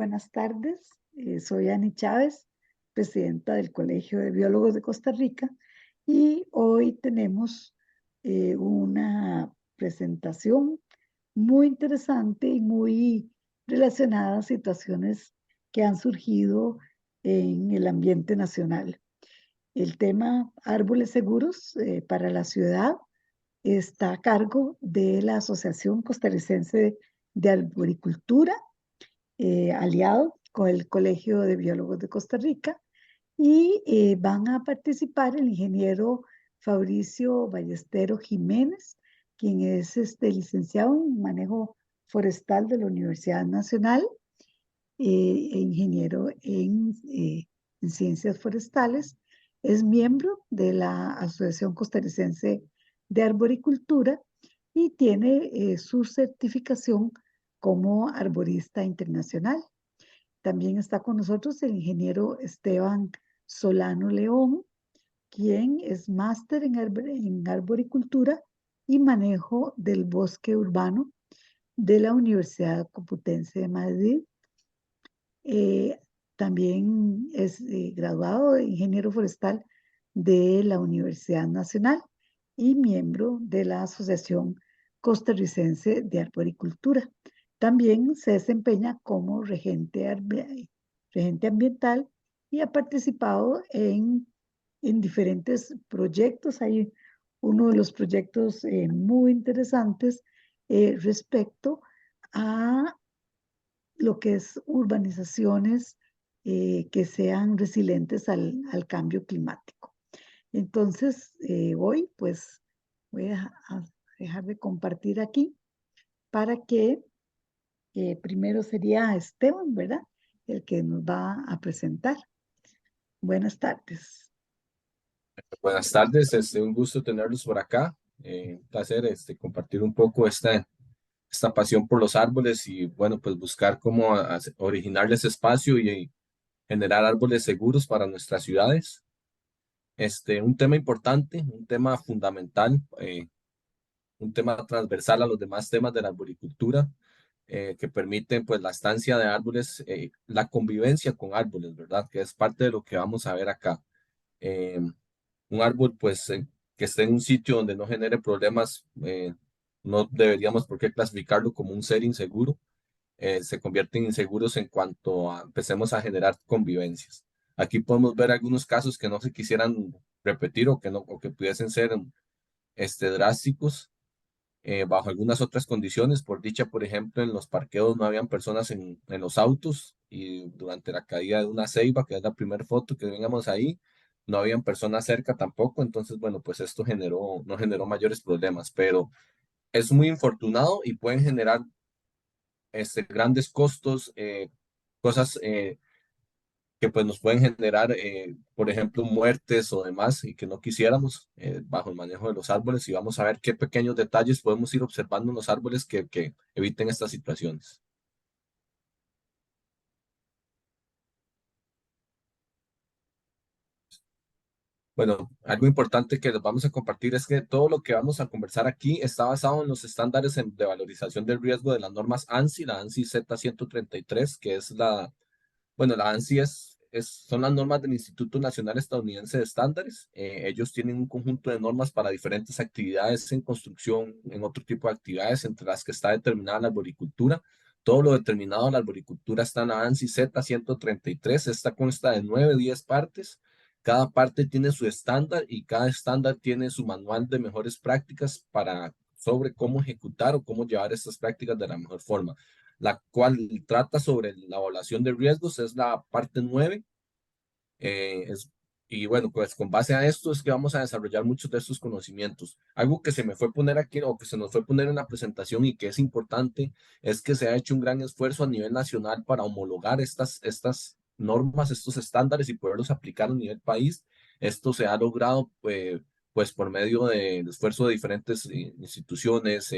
Buenas tardes, soy Ani Chávez, presidenta del Colegio de Biólogos de Costa Rica, y hoy tenemos una presentación muy interesante y muy relacionada a situaciones que han surgido en el ambiente nacional. El tema árboles seguros para la ciudad está a cargo de la Asociación Costarricense de Arboricultura, aliado con el Colegio de Biólogos de Costa Rica, y van a participar el ingeniero Fabricio Ballestero Jiménez, quien es licenciado en manejo forestal de la Universidad Nacional, e ingeniero en ciencias forestales. Es miembro de la Asociación Costarricense de Arboricultura y tiene su certificación como arborista internacional. También está con nosotros el ingeniero Esteban Solano León, quien es máster en arboricultura y manejo del bosque urbano de la Universidad Complutense de Madrid. Eh, También es graduado de ingeniero forestal de la Universidad Nacional y miembro de la Asociación Costarricense de Arboricultura. También se desempeña como regente ambiental y ha participado en diferentes proyectos. Hay uno de los proyectos muy interesantes respecto a lo que es urbanizaciones que sean resilientes al cambio climático. Entonces, hoy pues voy a dejar de compartir aquí para que primero sería Esteban, ¿verdad? El que nos va a presentar. Buenas tardes. Buenas tardes, un gusto tenerlos por acá. Un placer compartir un poco esta pasión por los árboles y bueno, pues buscar cómo originarles espacio y generar árboles seguros para nuestras ciudades. Un tema importante, un tema fundamental, un tema transversal a los demás temas de la arboricultura, que permiten pues la estancia de árboles, la convivencia con árboles, ¿verdad? Que es parte de lo que vamos a ver acá. Eh, un árbol pues que esté en un sitio donde no genere problemas, no deberíamos por qué clasificarlo como un ser inseguro. Se convierten inseguros en cuanto empecemos a generar convivencias. Aquí podemos ver algunos casos que no se quisieran repetir o que no o que pudiesen ser drásticos, bajo algunas otras condiciones. Por dicha, por ejemplo, en los parqueos no habían personas en los autos, y durante la caída de una ceiba, que es la primera foto que vengamos ahí, no habían personas cerca tampoco. Entonces, bueno, pues esto no generó mayores problemas, pero es muy infortunado y pueden generar grandes costos, cosas que pues nos pueden generar, por ejemplo, muertes o demás, y que no quisiéramos, bajo el manejo de los árboles. Y vamos a ver qué pequeños detalles podemos ir observando en los árboles que eviten estas situaciones. Bueno, algo importante que les vamos a compartir es que todo lo que vamos a conversar aquí está basado en los estándares de valorización del riesgo de las normas ANSI, la ANSI Z133, que es bueno, la ANSI son las normas del Instituto Nacional Estadounidense de Estándares. Ellos tienen un conjunto de normas para diferentes actividades en construcción, en otro tipo de actividades, entre las que está determinada la arboricultura. Todo lo determinado en la arboricultura está en la ANSI Z133. Esta consta de 10 partes. Cada parte tiene su estándar y cada estándar tiene su manual de mejores prácticas sobre cómo ejecutar o cómo llevar estas prácticas de la mejor forma, la cual trata sobre la evaluación de riesgos. Es la parte 9. eh, es, y bueno, pues con base a esto es que vamos a desarrollar muchos de estos conocimientos. Algo que se me fue poner aquí, o que se nos fue poner en la presentación y que es importante, es que se ha hecho un gran esfuerzo a nivel nacional para homologar estas normas, estos estándares, y poderlos aplicar a nivel país. Esto se ha logrado pues por medio del esfuerzo de diferentes instituciones,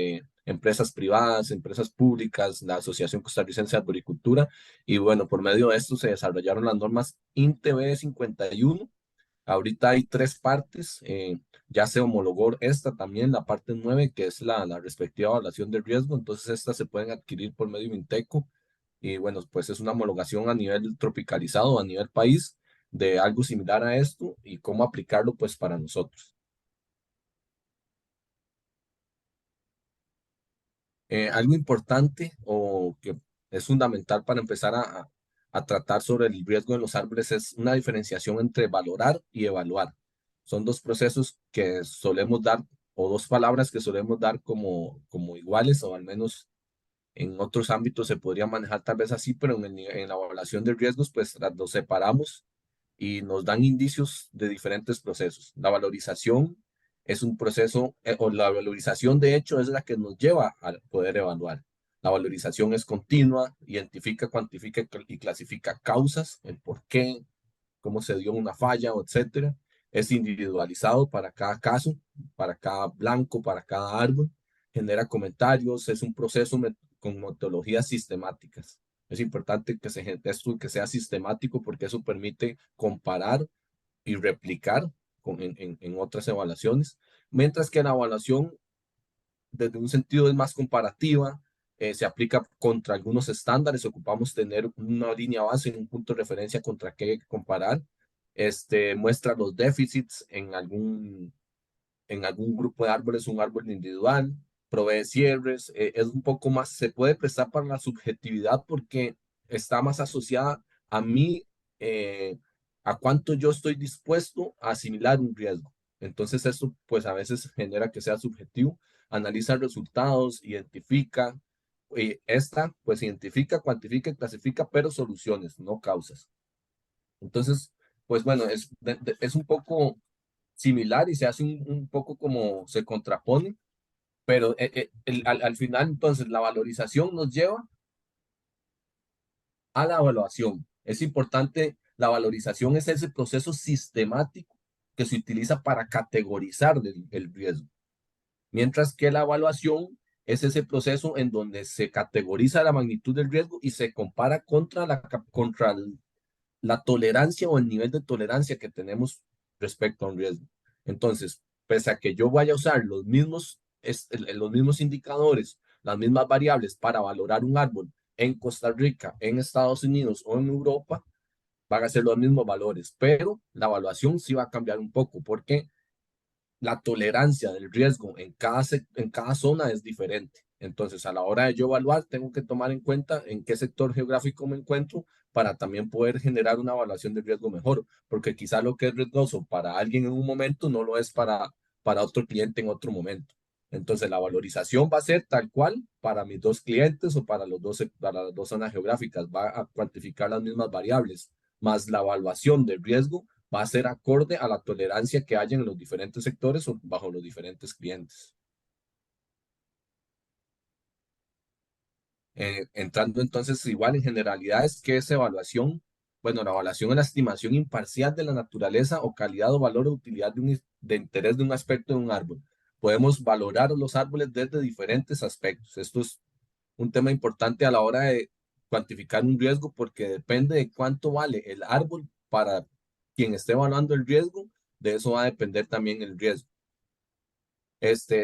empresas privadas, empresas públicas, la Asociación Costarricense de Arboricultura. Y bueno, por medio de esto se desarrollaron las normas INTE 51. Ahorita hay 3 partes. Ya se homologó esta también, la parte 9, que es la respectiva evaluación de riesgo. Entonces estas se pueden adquirir por medio de Inteco. Y bueno, pues es una homologación a nivel tropicalizado, a nivel país, de algo similar a esto y cómo aplicarlo pues para nosotros. Algo importante o que es fundamental para empezar a tratar sobre el riesgo en los árboles es una diferenciación entre valorar y evaluar. Son dos procesos que solemos dar o dos palabras que solemos dar como iguales o al menos en otros ámbitos se podría manejar tal vez así, pero en la evaluación de riesgos pues los separamos y nos dan indicios de diferentes procesos. La valorización es un proceso, o la valorización de hecho es la que nos lleva a poder evaluar. La valorización es continua, identifica, cuantifica y clasifica causas, el por qué, cómo se dio una falla, o etcétera. Es individualizado para cada caso, para cada blanco, para cada árbol. Genera comentarios, es un proceso con metodologías sistemáticas. Es importante que esto que sea sistemático porque eso permite comparar y replicar en otras evaluaciones, mientras que la evaluación desde un sentido es más comparativa, se aplica contra algunos estándares, ocupamos tener una línea base, un punto de referencia contra qué comparar, muestra los déficits en algún grupo de árboles, un árbol individual, provee cierres, es un poco más, se puede prestar para la subjetividad porque está más asociada a mí, a cuánto yo estoy dispuesto a asimilar un riesgo. Entonces esto pues a veces genera que sea subjetivo, analiza resultados, identifica, esta pues identifica, cuantifica y clasifica, pero soluciones, no causas. Entonces, pues bueno, es un poco similar y se hace un poco como se contrapone, pero al final entonces la valorización nos lleva a la evaluación. Es importante, la valorización es ese proceso sistemático que se utiliza para categorizar el riesgo, mientras que la evaluación es ese proceso en donde se categoriza la magnitud del riesgo y se compara contra la tolerancia o el nivel de tolerancia que tenemos respecto a un riesgo. Entonces, pese a que yo vaya a usar los mismos indicadores, las mismas variables para valorar un árbol en Costa Rica, en Estados Unidos o en Europa, van a ser los mismos valores, pero la evaluación sí va a cambiar un poco porque la tolerancia del riesgo en cada zona es diferente. Entonces, a la hora de yo evaluar, tengo que tomar en cuenta en qué sector geográfico me encuentro para también poder generar una evaluación de riesgo mejor, porque quizá lo que es riesgoso para alguien en un momento no lo es para otro cliente en otro momento. Entonces, la valorización va a ser tal cual para mis dos clientes o para las dos zonas geográficas, va a cuantificar las mismas variables, más la evaluación del riesgo va a ser acorde a la tolerancia que haya en los diferentes sectores o bajo los diferentes clientes. Entrando entonces igual en generalidades, ¿qué es evaluación? Bueno, la evaluación es la estimación imparcial de la naturaleza o calidad o valor o utilidad de interés de un aspecto de un árbol. Podemos valorar los árboles desde diferentes aspectos. Esto es un tema importante a la hora de cuantificar un riesgo porque depende de cuánto vale el árbol para quien esté evaluando el riesgo, de eso va a depender también el riesgo.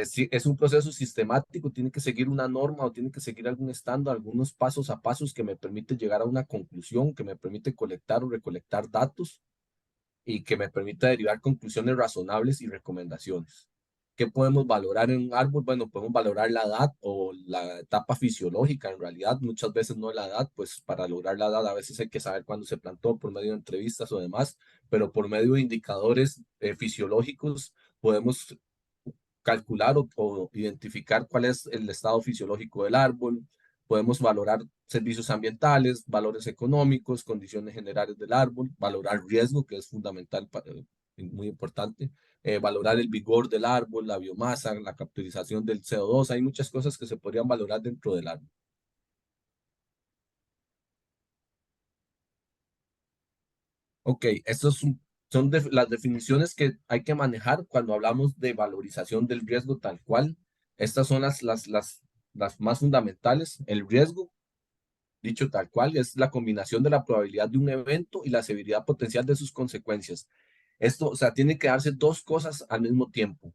Sí, es un proceso sistemático, tiene que seguir una norma o tiene que seguir algún estándar, algunos pasos a pasos que me permite llegar a una conclusión, que me permite colectar o recolectar datos y que me permita derivar conclusiones razonables y recomendaciones. ¿Qué podemos valorar en un árbol? Bueno, podemos valorar la edad o la etapa fisiológica. En realidad, muchas veces no la edad, pues para lograr la edad a veces hay que saber cuándo se plantó por medio de entrevistas o demás, pero por medio de indicadores fisiológicos podemos calcular o identificar cuál es el estado fisiológico del árbol. Podemos valorar servicios ambientales, valores económicos, condiciones generales del árbol, valorar riesgo, que es fundamental, muy importante, valorar el vigor del árbol, la biomasa, la capturización del CO2. Hay muchas cosas que se podrían valorar dentro del árbol. Ok, son las definiciones que hay que manejar cuando hablamos de valorización del riesgo tal cual. Estas son las más fundamentales. El riesgo, dicho tal cual, es la combinación de la probabilidad de un evento y la severidad potencial de sus consecuencias. Esto, o sea, tiene que darse dos cosas al mismo tiempo.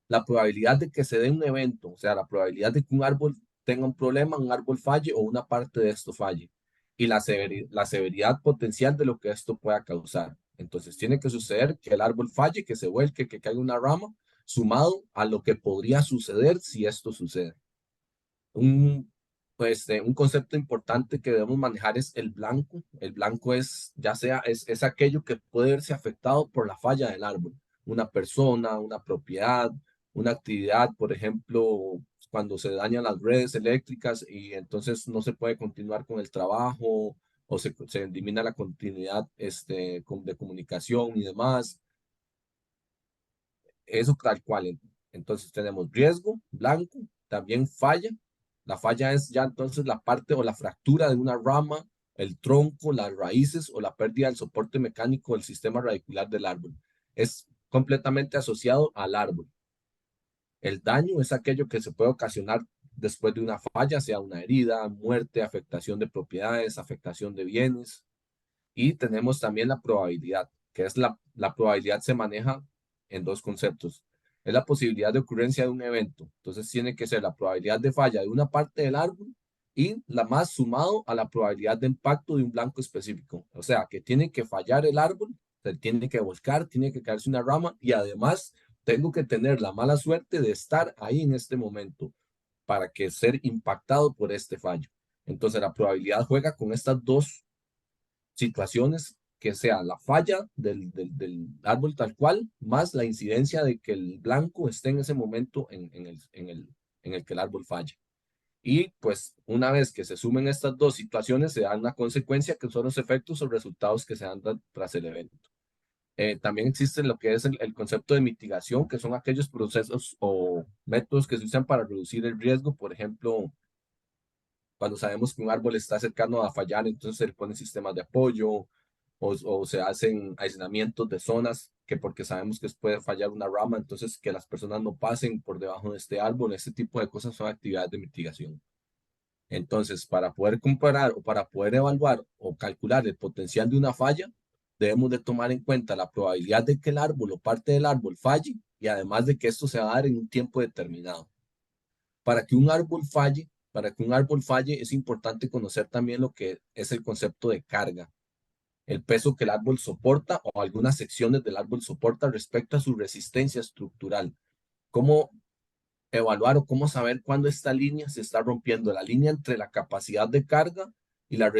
La probabilidad de que se dé un evento, o sea, la probabilidad de que un árbol tenga un problema, un árbol falle o una parte de esto falle y la severidad potencial de lo que esto pueda causar. Entonces tiene que suceder que el árbol falle, que se vuelque, que caiga una rama, sumado a lo que podría suceder si esto sucede. Un concepto importante que debemos manejar es el blanco. El blanco es, ya sea, es aquello que puede verse afectado por la falla del árbol. Una persona, una propiedad, una actividad, por ejemplo, cuando se dañan las redes eléctricas y entonces no se puede continuar con el trabajo o se elimina la continuidad de comunicación y demás. Eso tal cual. Entonces tenemos riesgo, blanco, también falla. La falla es ya entonces la parte o la fractura de una rama, el tronco, las raíces o la pérdida del soporte mecánico del sistema radicular del árbol. Es completamente asociado al árbol. El daño es aquello que se puede ocasionar después de una falla, sea una herida, muerte, afectación de propiedades, afectación de bienes. Y tenemos también la probabilidad, que es la probabilidad se maneja en dos conceptos. Es la posibilidad de ocurrencia de un evento. Entonces tiene que ser la probabilidad de falla de una parte del árbol y la más sumado a la probabilidad de impacto de un blanco específico. O sea, que tiene que fallar el árbol, se tiene que volcar, tiene que caerse una rama y además tengo que tener la mala suerte de estar ahí en este momento para que ser impactado por este fallo. Entonces la probabilidad juega con estas dos situaciones, que sea la falla del árbol tal cual, más la incidencia de que el blanco esté en ese momento en el que el árbol falla. Y pues una vez que se sumen estas dos situaciones, se da una consecuencia que son los efectos o resultados que se dan tras el evento. También existe lo que es el concepto de mitigación, que son aquellos procesos o métodos que se usan para reducir el riesgo. Por ejemplo, cuando sabemos que un árbol está cercano a fallar, entonces se le ponen sistemas de apoyo o se hacen aislamientos de zonas que porque sabemos que puede fallar una rama, entonces que las personas no pasen por debajo de este árbol. Este tipo de cosas son actividades de mitigación. Entonces, para poder comparar o para poder evaluar o calcular el potencial de una falla, debemos de tomar en cuenta la probabilidad de que el árbol o parte del árbol falle y además de que esto se va a dar en un tiempo determinado. Para que un árbol falle, para que un árbol falle es importante conocer también lo que es el concepto de carga, el peso que el árbol soporta o algunas secciones del árbol soporta respecto a su resistencia estructural. ¿Cómo evaluar o cómo saber cuándo esta línea se está rompiendo? La línea entre la capacidad de carga y la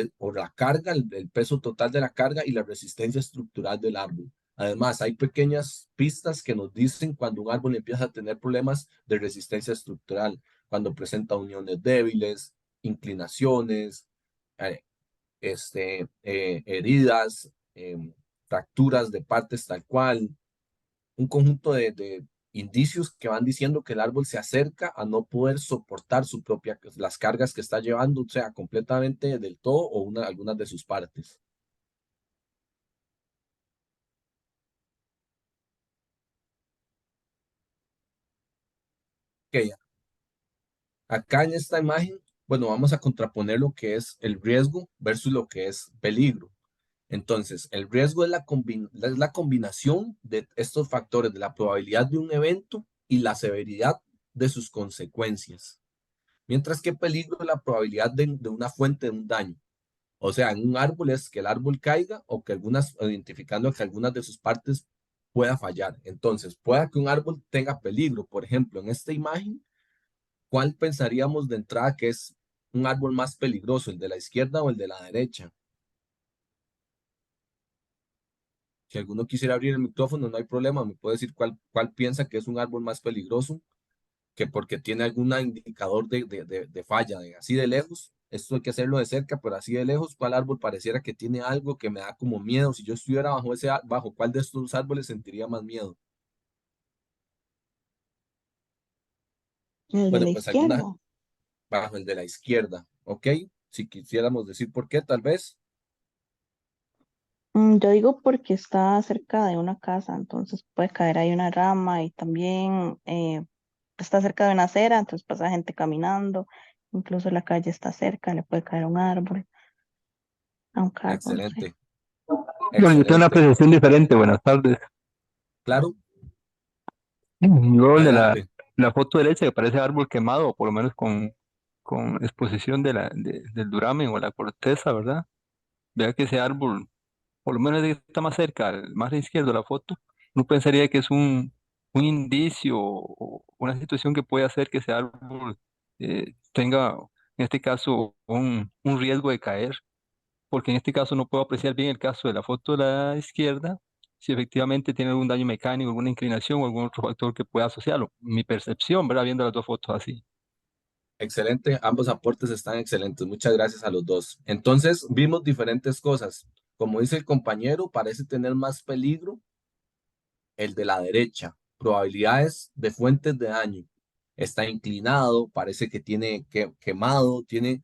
carga, el peso total de la carga y la resistencia estructural del árbol. Además, hay pequeñas pistas que nos dicen cuando un árbol empieza a tener problemas de resistencia estructural, cuando presenta uniones débiles, inclinaciones, eh, heridas, fracturas de partes tal cual, un conjunto de indicios que van diciendo que el árbol se acerca a no poder soportar las cargas que está llevando, o sea, completamente del todo o algunas de sus partes. Ok, acá en esta imagen, bueno, vamos a contraponer lo que es el riesgo versus lo que es peligro. Entonces, el riesgo es la combinación de estos factores, de la probabilidad de un evento y la severidad de sus consecuencias. Mientras que peligro es la probabilidad de una fuente de un daño. O sea, en un árbol es que el árbol caiga o que identificando que algunas de sus partes pueda fallar. Entonces, pueda que un árbol tenga peligro. Por ejemplo, en esta imagen, ¿cuál pensaríamos de entrada que es un árbol más peligroso, el de la izquierda o el de la derecha? Si alguno quisiera abrir el micrófono, no hay problema, me puede decir cuál piensa que es un árbol más peligroso, que porque tiene algún indicador de falla, de así de lejos. Esto hay que hacerlo de cerca, pero así de lejos, ¿cuál árbol pareciera que tiene algo que me da como miedo? Si yo estuviera bajo cuál de estos árboles sentiría más miedo? El de Bueno, la pues alguna izquierda. bajo el de la izquierda, ¿ok? Si quisiéramos decir por qué, tal vez. Yo digo porque está cerca de una casa, entonces puede caer ahí una rama y también está cerca de una acera, entonces pasa gente caminando, incluso la calle está cerca, le puede caer un árbol, a un carro, no sé. Excelente, Bueno, yo tengo una excelente. apreciación diferente. Buenas tardes. Claro, Yo el de adelante. la foto derecha que parece árbol quemado, o por lo menos con con exposición del duramen o la corteza, ¿verdad? Vea que ese árbol, por lo menos el que está más cerca, al más izquierdo de la foto, uno pensaría que es un indicio o una situación que puede hacer que ese árbol tenga, en este caso, un riesgo de caer, porque en este caso no puedo apreciar bien el caso de la foto de la izquierda, si efectivamente tiene algún daño mecánico, alguna inclinación o algún otro factor que pueda asociarlo. Mi percepción, ¿verdad? Viendo las dos fotos así. Excelente, ambos aportes están excelentes. Muchas gracias a los dos. Entonces, vimos diferentes cosas. Como dice el compañero, parece tener más peligro el de la derecha. Probabilidades de fuentes de daño. Está inclinado, parece que tiene quemado, tiene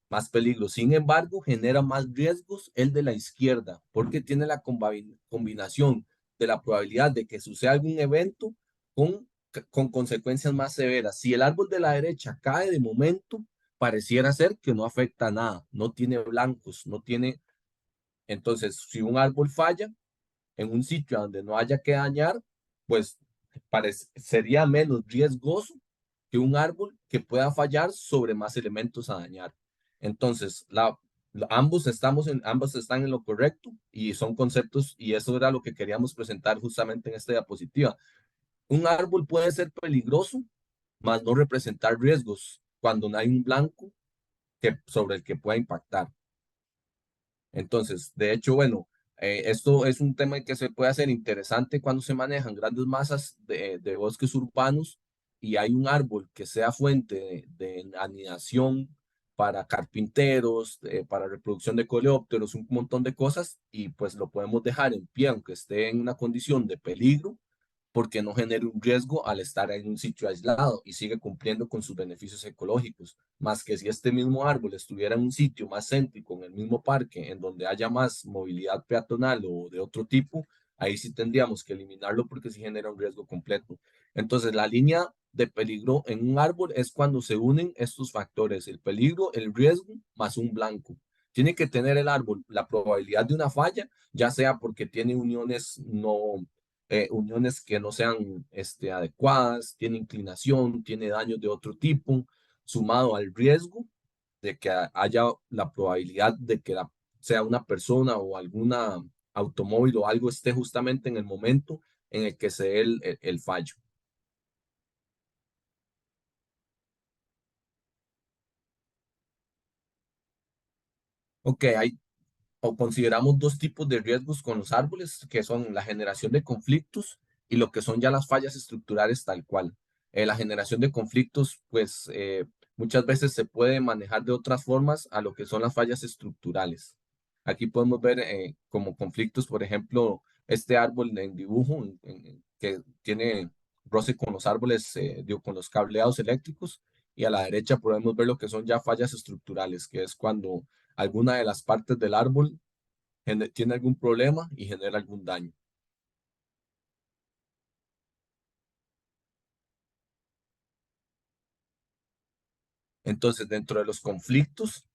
más peligro. Sin embargo, genera más riesgos el de la izquierda, porque tiene la combinación de la probabilidad de que suceda algún evento con consecuencias más severas. Si el árbol de la derecha cae de momento, pareciera ser que no afecta a nada, no tiene blancos, no tiene... Entonces, si un árbol falla en un sitio donde no haya que dañar, pues sería menos riesgoso que un árbol que pueda fallar sobre más elementos a dañar. Entonces, ambos están en lo correcto y son conceptos y eso era lo que queríamos presentar justamente en esta diapositiva. Un árbol puede ser peligroso, mas no representar riesgos cuando no hay un blanco sobre el que pueda impactar. Entonces, de hecho, bueno, esto es un tema que se puede hacer interesante cuando se manejan grandes masas de bosques urbanos y hay un árbol que sea fuente de anidación para carpinteros, para reproducción de coleópteros, un montón de cosas, y pues lo podemos dejar en pie, aunque esté en una condición de peligro, porque no genere un riesgo al estar en un sitio aislado y sigue cumpliendo con sus beneficios ecológicos. Más que si este mismo árbol estuviera en un sitio más céntrico, en el mismo parque, en donde haya más movilidad peatonal o de otro tipo, ahí sí tendríamos que eliminarlo porque sí genera un riesgo completo. Entonces, la línea de peligro en un árbol es cuando se unen estos factores, el peligro, el riesgo, más un blanco. Tiene que tener el árbol la probabilidad de una falla, ya sea porque tiene uniones que no sean adecuadas, tiene inclinación, tiene daños de otro tipo, sumado al riesgo de que haya la probabilidad de que sea una persona o alguna automóvil o algo esté justamente en el momento en el que se dé el fallo. Ok, o consideramos dos tipos de riesgos con los árboles, que son la generación de conflictos y lo que son ya las fallas estructurales tal cual. La generación de conflictos, pues muchas veces se puede manejar de otras formas a lo que son las fallas estructurales. Aquí podemos ver como conflictos, por ejemplo, este árbol en dibujo que tiene roce con los árboles, digo, con los cableados eléctricos, y a la derecha podemos ver lo que son ya fallas estructurales, que es cuando alguna de las partes del árbol tiene algún problema y genera algún daño. Entonces, dentro de los conflictos,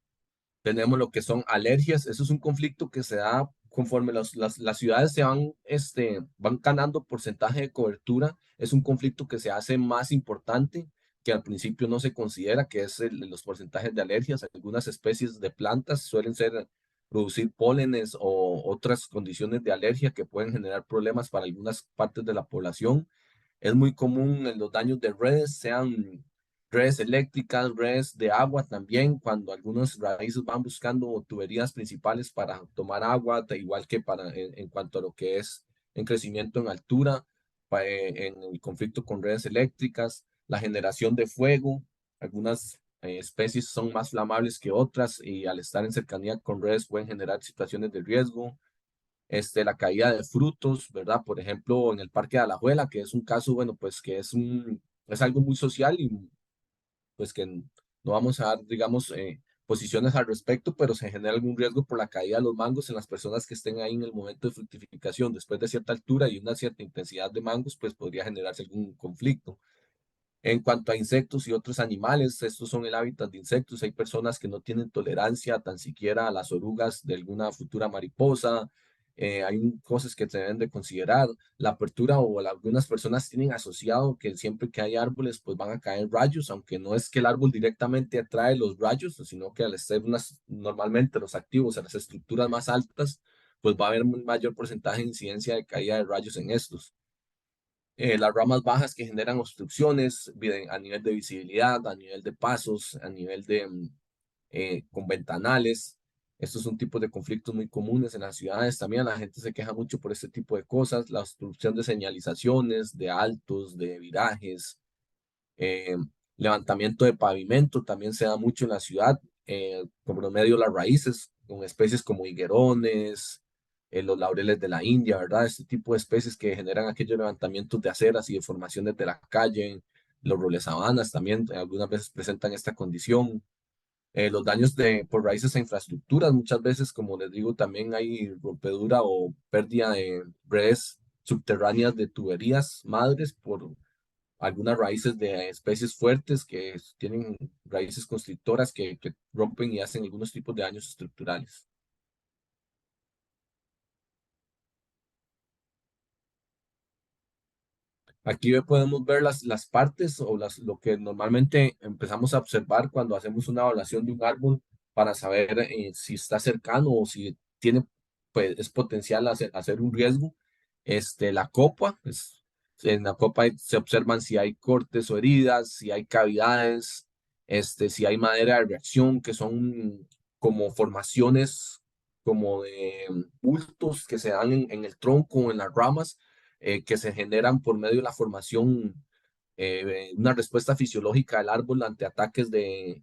tenemos lo que son alergias. Eso es un conflicto que se da conforme las ciudades van ganando porcentaje de cobertura. Es un conflicto que se hace más importante, que al principio no se considera, que es los porcentajes de alergias. Algunas especies de plantas suelen producir pólenes o otras condiciones de alergia que pueden generar problemas para algunas partes de la población. Es muy común en los daños de redes, sean redes eléctricas, redes de agua también, cuando algunos raíces van buscando tuberías principales para tomar agua, igual que en cuanto a lo que es en crecimiento en altura, en el conflicto con redes eléctricas, la generación de fuego. Algunas especies son más flamables que otras y al estar en cercanía con redes pueden generar situaciones de riesgo. La caída de frutos, ¿verdad? Por ejemplo, en el Parque de Alajuela, que es un caso, bueno, pues que es algo muy social y pues que no vamos a dar, digamos, posiciones al respecto, pero se genera algún riesgo por la caída de los mangos en las personas que estén ahí en el momento de fructificación. Después de cierta altura y una cierta intensidad de mangos, pues podría generarse algún conflicto. En cuanto a insectos y otros animales, estos son el hábitat de insectos. Hay personas que no tienen tolerancia tan siquiera a las orugas de alguna futura mariposa, cosas que se deben de considerar. La apertura algunas personas tienen asociado que siempre que hay árboles pues van a caer rayos, aunque no es que el árbol directamente atrae los rayos, sino que al ser normalmente los activos en las estructuras más altas, pues va a haber un mayor porcentaje de incidencia de caída de rayos en estos. Las ramas bajas que generan obstrucciones a nivel de visibilidad, a nivel de pasos, a nivel de con ventanales. Estos son tipos de conflictos muy comunes en las ciudades. También la gente se queja mucho por este tipo de cosas. La obstrucción de señalizaciones, de altos, de virajes, eh, levantamiento de pavimento también se da mucho en la ciudad, por promedio las raíces, con especies como higuerones, los laureles de la India, ¿verdad? Este tipo de especies que generan aquellos levantamientos de aceras y deformaciones de la calle. Los robles sabanas también algunas veces presentan esta condición. Los daños por raíces a infraestructuras, muchas veces, como les digo, también hay rompedura o pérdida de redes subterráneas de tuberías madres por algunas raíces de especies fuertes que tienen raíces constrictoras que rompen y hacen algunos tipos de daños estructurales. Aquí podemos ver las partes o lo que normalmente empezamos a observar cuando hacemos una evaluación de un árbol para saber si está cercano o si tiene, pues, es potencial a ser un riesgo. La copa, pues, en la copa se observan si hay cortes o heridas, si hay cavidades, si hay madera de reacción, que son como formaciones, como de bultos que se dan en el tronco o en las ramas que se generan por medio de la formación, una respuesta fisiológica del árbol ante ataques de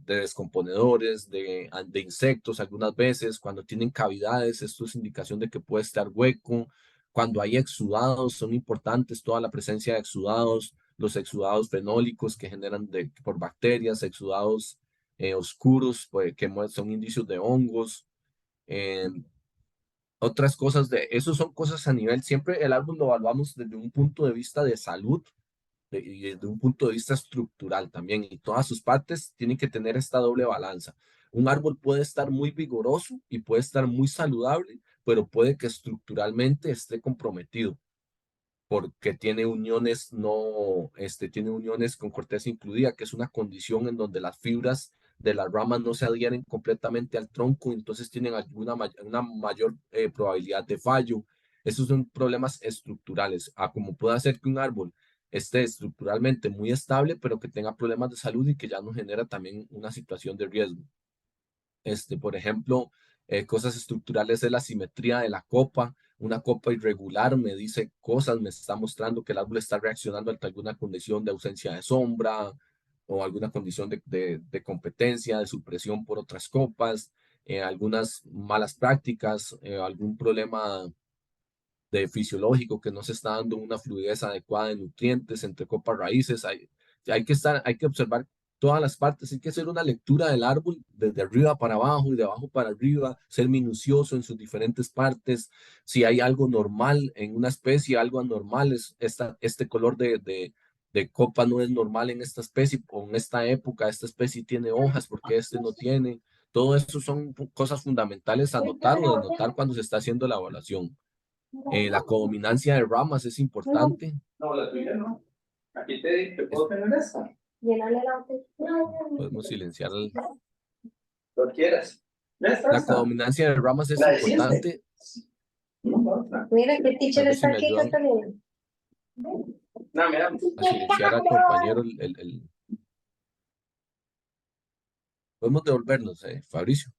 descomponedores, de insectos algunas veces, cuando tienen cavidades, esto es indicación de que puede estar hueco, cuando hay exudados, son importantes toda la presencia de exudados, los exudados fenólicos que generan por bacterias, exudados oscuros, pues, que son indicios de hongos. eh, Otras cosas esos son cosas a nivel, siempre el árbol lo evaluamos desde un punto de vista de salud y desde un punto de vista estructural también, y todas sus partes tienen que tener esta doble balanza. Un árbol puede estar muy vigoroso y puede estar muy saludable, pero puede que estructuralmente esté comprometido porque tiene uniones tiene uniones con corteza incluida, que es una condición en donde las fibras de las ramas no se adhieren completamente al tronco, entonces tienen una mayor probabilidad de fallo. Esos son problemas estructurales, como puede hacer que un árbol esté estructuralmente muy estable, pero que tenga problemas de salud y que ya nos genera también una situación de riesgo. Por ejemplo, cosas estructurales es la simetría de la copa. Una copa irregular me dice cosas, me está mostrando que el árbol está reaccionando ante alguna condición de ausencia de sombra o alguna condición de competencia, de supresión por otras copas, algunas malas prácticas, algún problema fisiológico que no se está dando una fluidez adecuada de nutrientes entre copas raíces. Hay que observar todas las partes, hay que hacer una lectura del árbol desde arriba para abajo y de abajo para arriba, ser minucioso en sus diferentes partes. Si hay algo normal en una especie, algo anormal, este color de copa no es normal en esta especie o en esta época, esta especie tiene hojas porque este no tiene. Todo eso son cosas fundamentales a notar o de notar cuando se está haciendo la evaluación. La codominancia de ramas es importante. No, la tuya no. Aquí te puedo tener esta. Podemos silenciar. Lo quieras. Ya está. La codominancia de ramas es La de siempre. importante. Mira que teacher Tal vez si está me aquí, ayudan Catalina. No, mira. a silenciar al compañero. Podemos devolvernos, Fabricio.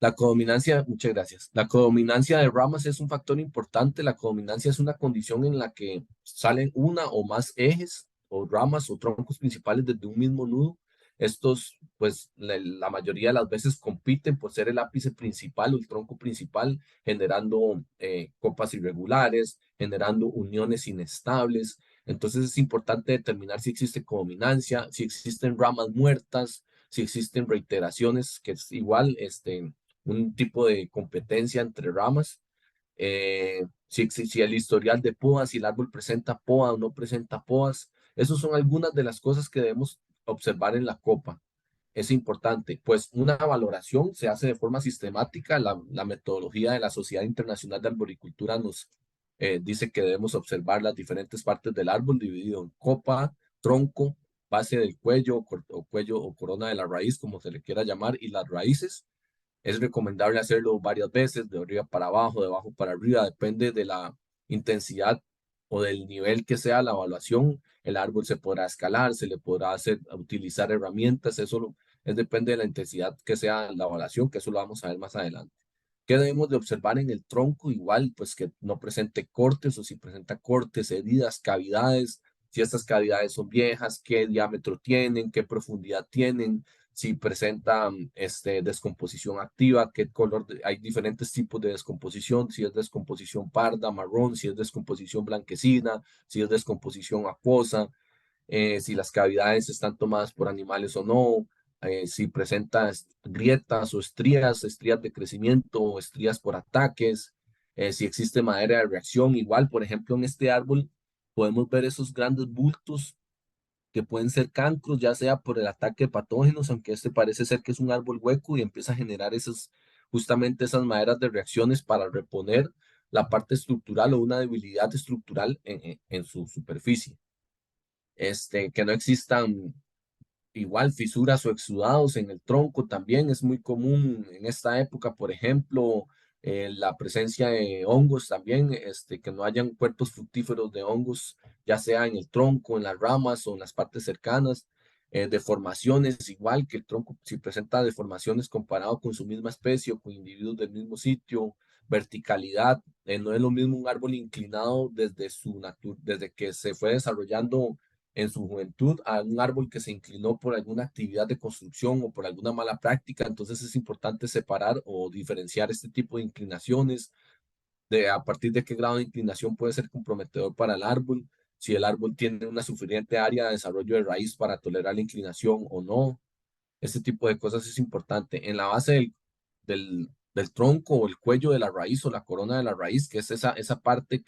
La codominancia, muchas gracias. La codominancia de ramas es un factor importante. La codominancia es una condición en la que salen una o más ejes o ramas o troncos principales desde un mismo nudo. Estos, pues, la mayoría de las veces compiten por ser el ápice principal o el tronco principal, generando copas irregulares, generando uniones inestables. Entonces es importante determinar si existe codominancia, si existen ramas muertas, si existen reiteraciones, que es igual, un tipo de competencia entre ramas. Si el historial de podas, si el árbol presenta poda o no presenta podas. Esas son algunas de las cosas que debemos observar en la copa. es importante, pues una valoración se hace de forma sistemática. La metodología de la Sociedad Internacional de Arboricultura nos dice que debemos observar las diferentes partes del árbol dividido en copa, tronco, base del cuello o cuello o corona de la raíz, como se le quiera llamar, y las raíces. Es recomendable hacerlo varias veces, de arriba para abajo, de abajo para arriba, depende de la intensidad o del nivel que sea la evaluación. El árbol se podrá escalar, se le podrá utilizar herramientas, es depende de la intensidad que sea la evaluación, que eso lo vamos a ver más adelante. ¿Qué debemos de observar en el tronco? Igual, pues que no presente cortes, o si presenta cortes, heridas, cavidades, si estas cavidades son viejas, qué diámetro tienen, qué profundidad tienen, si presentan descomposición activa, qué color, hay diferentes tipos de descomposición, si es descomposición parda, marrón, si es descomposición blanquecina, si es descomposición acuosa, si las cavidades están tomadas por animales o no, si presenta grietas o estrías de crecimiento o estrías por ataques, si existe madera de reacción. Igual, por ejemplo, en este árbol podemos ver esos grandes bultos que pueden ser cancros, ya sea por el ataque de patógenos, aunque este parece ser que es un árbol hueco y empieza a generar justamente esas maderas de reacciones para reponer la parte estructural o una debilidad estructural en su superficie. Que no existan igual fisuras o exudados en el tronco también es muy común en esta época, por ejemplo, la presencia de hongos también, que no hayan cuerpos fructíferos de hongos, ya sea en el tronco, en las ramas o en las partes cercanas. Deformaciones, igual que el tronco, si presenta deformaciones comparado con su misma especie o con individuos del mismo sitio. Verticalidad, no es lo mismo un árbol inclinado desde que se fue desarrollando en su juventud a un árbol que se inclinó por alguna actividad de construcción o por alguna mala práctica. Entonces es importante separar o diferenciar este tipo de inclinaciones, de a partir de qué grado de inclinación puede ser comprometedor para el árbol, si el árbol tiene una suficiente área de desarrollo de raíz para tolerar la inclinación o no. Este tipo de cosas es importante. En la base del tronco o el cuello de la raíz o la corona de la raíz, que es esa parte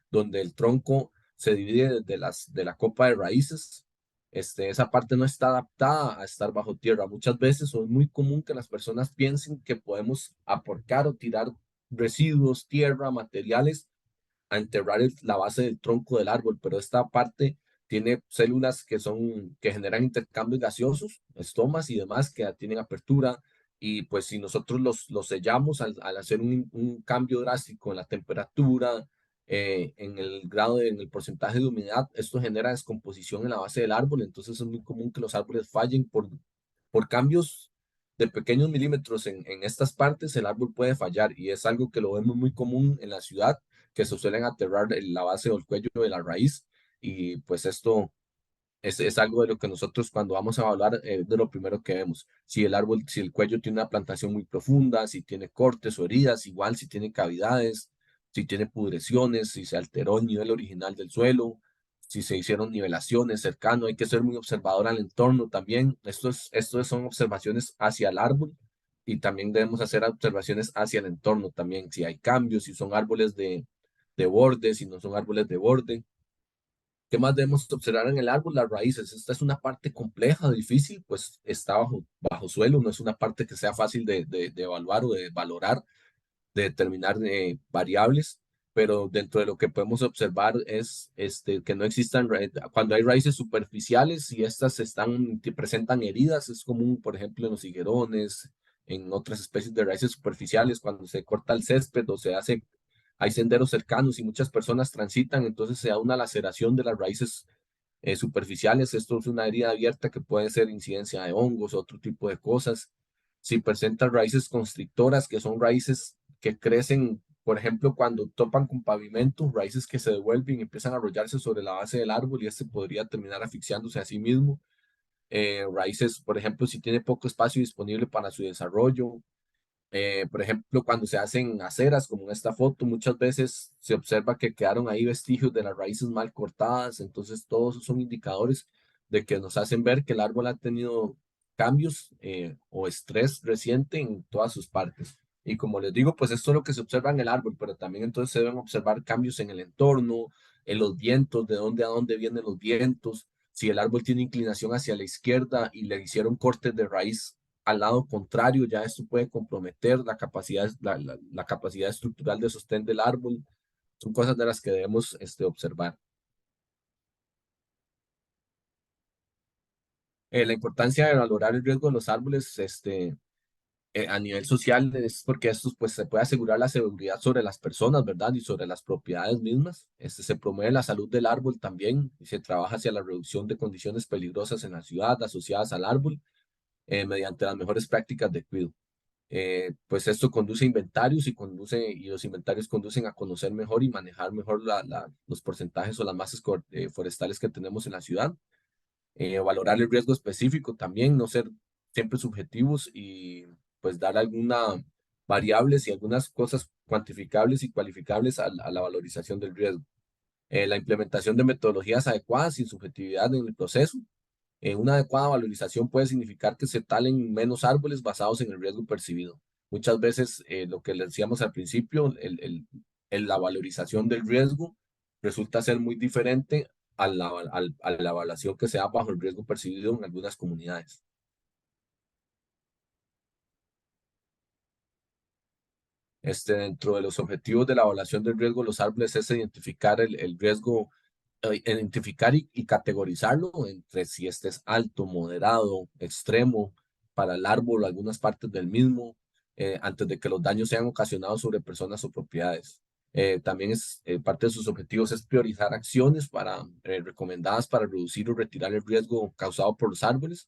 donde el tronco se divide de la copa de raíces, esa parte no está adaptada a estar bajo tierra. Muchas veces es muy común que las personas piensen que podemos aporcar o tirar residuos, tierra, materiales a enterrar la base del tronco del árbol, pero esta parte tiene células que generan intercambios gaseosos, estomas y demás que tienen apertura, y pues si nosotros los sellamos al hacer un cambio drástico en la temperatura, en el grado, en el porcentaje de humedad, esto genera descomposición en la base del árbol. Entonces es muy común que los árboles fallen por cambios de pequeños milímetros en estas partes. El árbol puede fallar, y es algo que lo vemos muy común en la ciudad, que se suelen aterrar en la base o el cuello de la raíz, y pues esto es algo de lo que nosotros cuando vamos a evaluar, de lo primero que vemos. Si el cuello tiene una plantación muy profunda, si tiene cortes o heridas, igual si tiene cavidades, si tiene pudreciones, si se alteró el nivel original del suelo, si se hicieron nivelaciones cercano. Hay que ser muy observador al entorno también. Esto son observaciones hacia el árbol, y también debemos hacer observaciones hacia el entorno también, si hay cambios, si son árboles de borde, si no son árboles de borde. ¿Qué más debemos observar en el árbol? Las raíces. Esta es una parte compleja, difícil, pues está bajo suelo, no es una parte que sea fácil de evaluar o de valorar, de determinar variables, pero dentro de lo que podemos observar es que no existan, cuando hay raíces superficiales y estas presentan heridas. Es común, por ejemplo, en los higuerones, en otras especies de raíces superficiales, cuando se corta el césped o hay senderos cercanos y muchas personas transitan, entonces se da una laceración de las raíces superficiales. Esto es una herida abierta que puede ser incidencia de hongos, otro tipo de cosas. Si presenta raíces constrictoras, que son raíces que crecen, por ejemplo, cuando topan con pavimento, raíces que se devuelven y empiezan a arrollarse sobre la base del árbol, y podría terminar asfixiándose a sí mismo. Raíces, por ejemplo, si tiene poco espacio disponible para su desarrollo. Por ejemplo, cuando se hacen aceras, como en esta foto, muchas veces se observa que quedaron ahí vestigios de las raíces mal cortadas. Entonces, todos esos son indicadores de que nos hacen ver que el árbol ha tenido cambios o estrés reciente en todas sus partes. Y como les digo, pues esto es lo que se observa en el árbol, pero también entonces se deben observar cambios en el entorno, en los vientos, de dónde a dónde vienen los vientos, Si el árbol tiene inclinación hacia la izquierda y le hicieron cortes de raíz al lado contrario, ya esto puede comprometer la capacidad, la capacidad estructural de sostén del árbol. Son cosas de las que debemos observar. La importancia de valorar el riesgo de los árboles a nivel social es porque esto pues, se puede asegurar la seguridad sobre las personas, ¿verdad? Y sobre las propiedades mismas. Se promueve la salud del árbol también y se trabaja hacia la reducción de condiciones peligrosas en la ciudad asociadas al árbol mediante las mejores prácticas de cuidado. Pues esto conduce a inventarios y los inventarios conducen a conocer mejor y manejar mejor los porcentajes o las masas forestales que tenemos en la ciudad. Valorar el riesgo específico también, no ser siempre subjetivos y pues dar algunas variables y algunas cosas cuantificables y cualificables a la valorización del riesgo. La implementación de metodologías adecuadas sin subjetividad en el proceso. Una adecuada valorización puede significar que se talen menos árboles basados en el riesgo percibido. Muchas veces, lo que le decíamos al principio, la valorización del riesgo resulta ser muy diferente a la evaluación que se da bajo el riesgo percibido en algunas comunidades. Dentro de los objetivos de la evaluación del riesgo de los árboles es identificar el riesgo, identificar y categorizarlo entre si este es alto, moderado, extremo para el árbol o algunas partes del mismo, antes de que los daños sean ocasionados sobre personas o propiedades. También parte de sus objetivos es priorizar acciones recomendadas para reducir o retirar el riesgo causado por los árboles,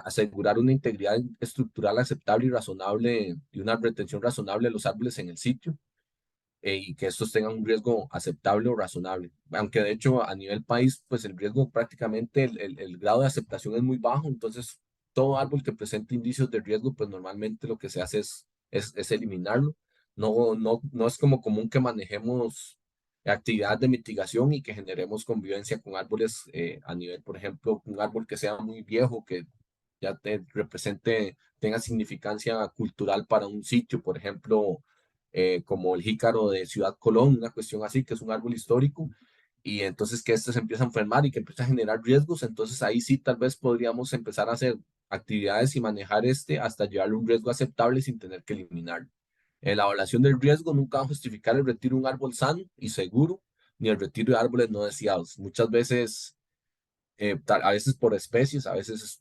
asegurar una integridad estructural aceptable y razonable y una retención razonable de los árboles en el sitio, y que estos tengan un riesgo aceptable o razonable. Aunque de hecho a nivel país, pues el riesgo prácticamente, el grado de aceptación es muy bajo, entonces todo árbol que presente indicios de riesgo, pues normalmente lo que se hace es eliminarlo. No es como común que manejemos actividades de mitigación y que generemos convivencia con árboles a nivel, por ejemplo, un árbol que sea muy viejo, que ya tenga significancia cultural para un sitio, por ejemplo, como el jícaro de Ciudad Colón, una cuestión así, que es un árbol histórico, y entonces que este se empieza a enfermar y que empieza a generar riesgos, entonces ahí sí tal vez podríamos empezar a hacer actividades y manejar hasta llevarle un riesgo aceptable sin tener que eliminarlo. La evaluación del riesgo nunca va a justificar el retiro de un árbol sano y seguro, ni el retiro de árboles no deseados. Muchas veces, a veces por especies, a veces,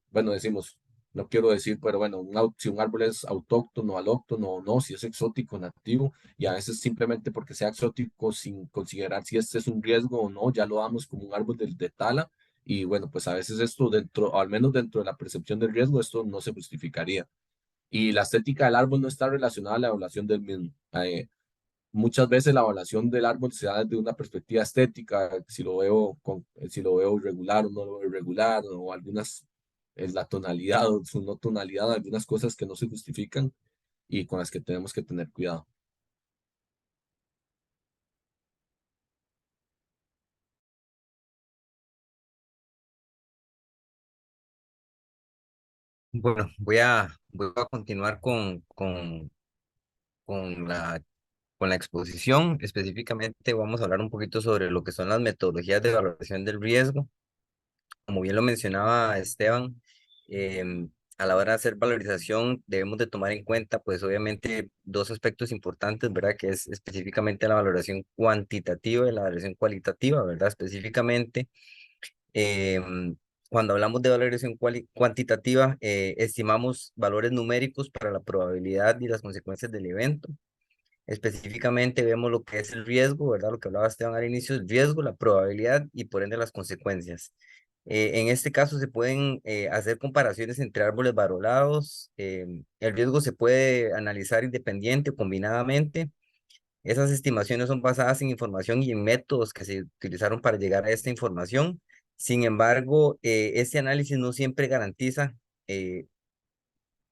bueno, decimos, no quiero decir, pero bueno, si un árbol es autóctono, alóctono o no, si es exótico, nativo, y a veces simplemente porque sea exótico, sin considerar si este es un riesgo o no, ya lo damos como un árbol de tala, y bueno, pues a veces esto dentro, al menos dentro de la percepción del riesgo, esto no se justificaría. Y la estética del árbol no está relacionada a la evaluación del mismo. Muchas veces la evaluación del árbol se da desde una perspectiva estética, si lo veo irregular o no lo veo irregular, o algunas, es la tonalidad o su no tonalidad, algunas cosas que no se justifican y con las que tenemos que tener cuidado. Bueno, voy a continuar con con la exposición. Específicamente vamos a hablar un poquito sobre lo que son las metodologías de valoración del riesgo. Como bien lo mencionaba Esteban, a la hora de hacer valorización debemos de tomar en cuenta, pues obviamente, dos aspectos importantes, ¿verdad? Que es específicamente la valoración cuantitativa y la valoración cualitativa, ¿verdad? Específicamente, cuando hablamos de valoración cuantitativa, estimamos valores numéricos para la probabilidad y las consecuencias del evento. Específicamente vemos lo que es el riesgo, ¿verdad? Lo que hablaba Esteban al inicio, el riesgo, la probabilidad y por ende las consecuencias. En este caso se pueden hacer comparaciones entre árboles valorados. El riesgo se puede analizar independiente o combinadamente. Esas estimaciones son basadas en información y en métodos que se utilizaron para llegar a esta información. Sin embargo, este análisis no siempre garantiza eh,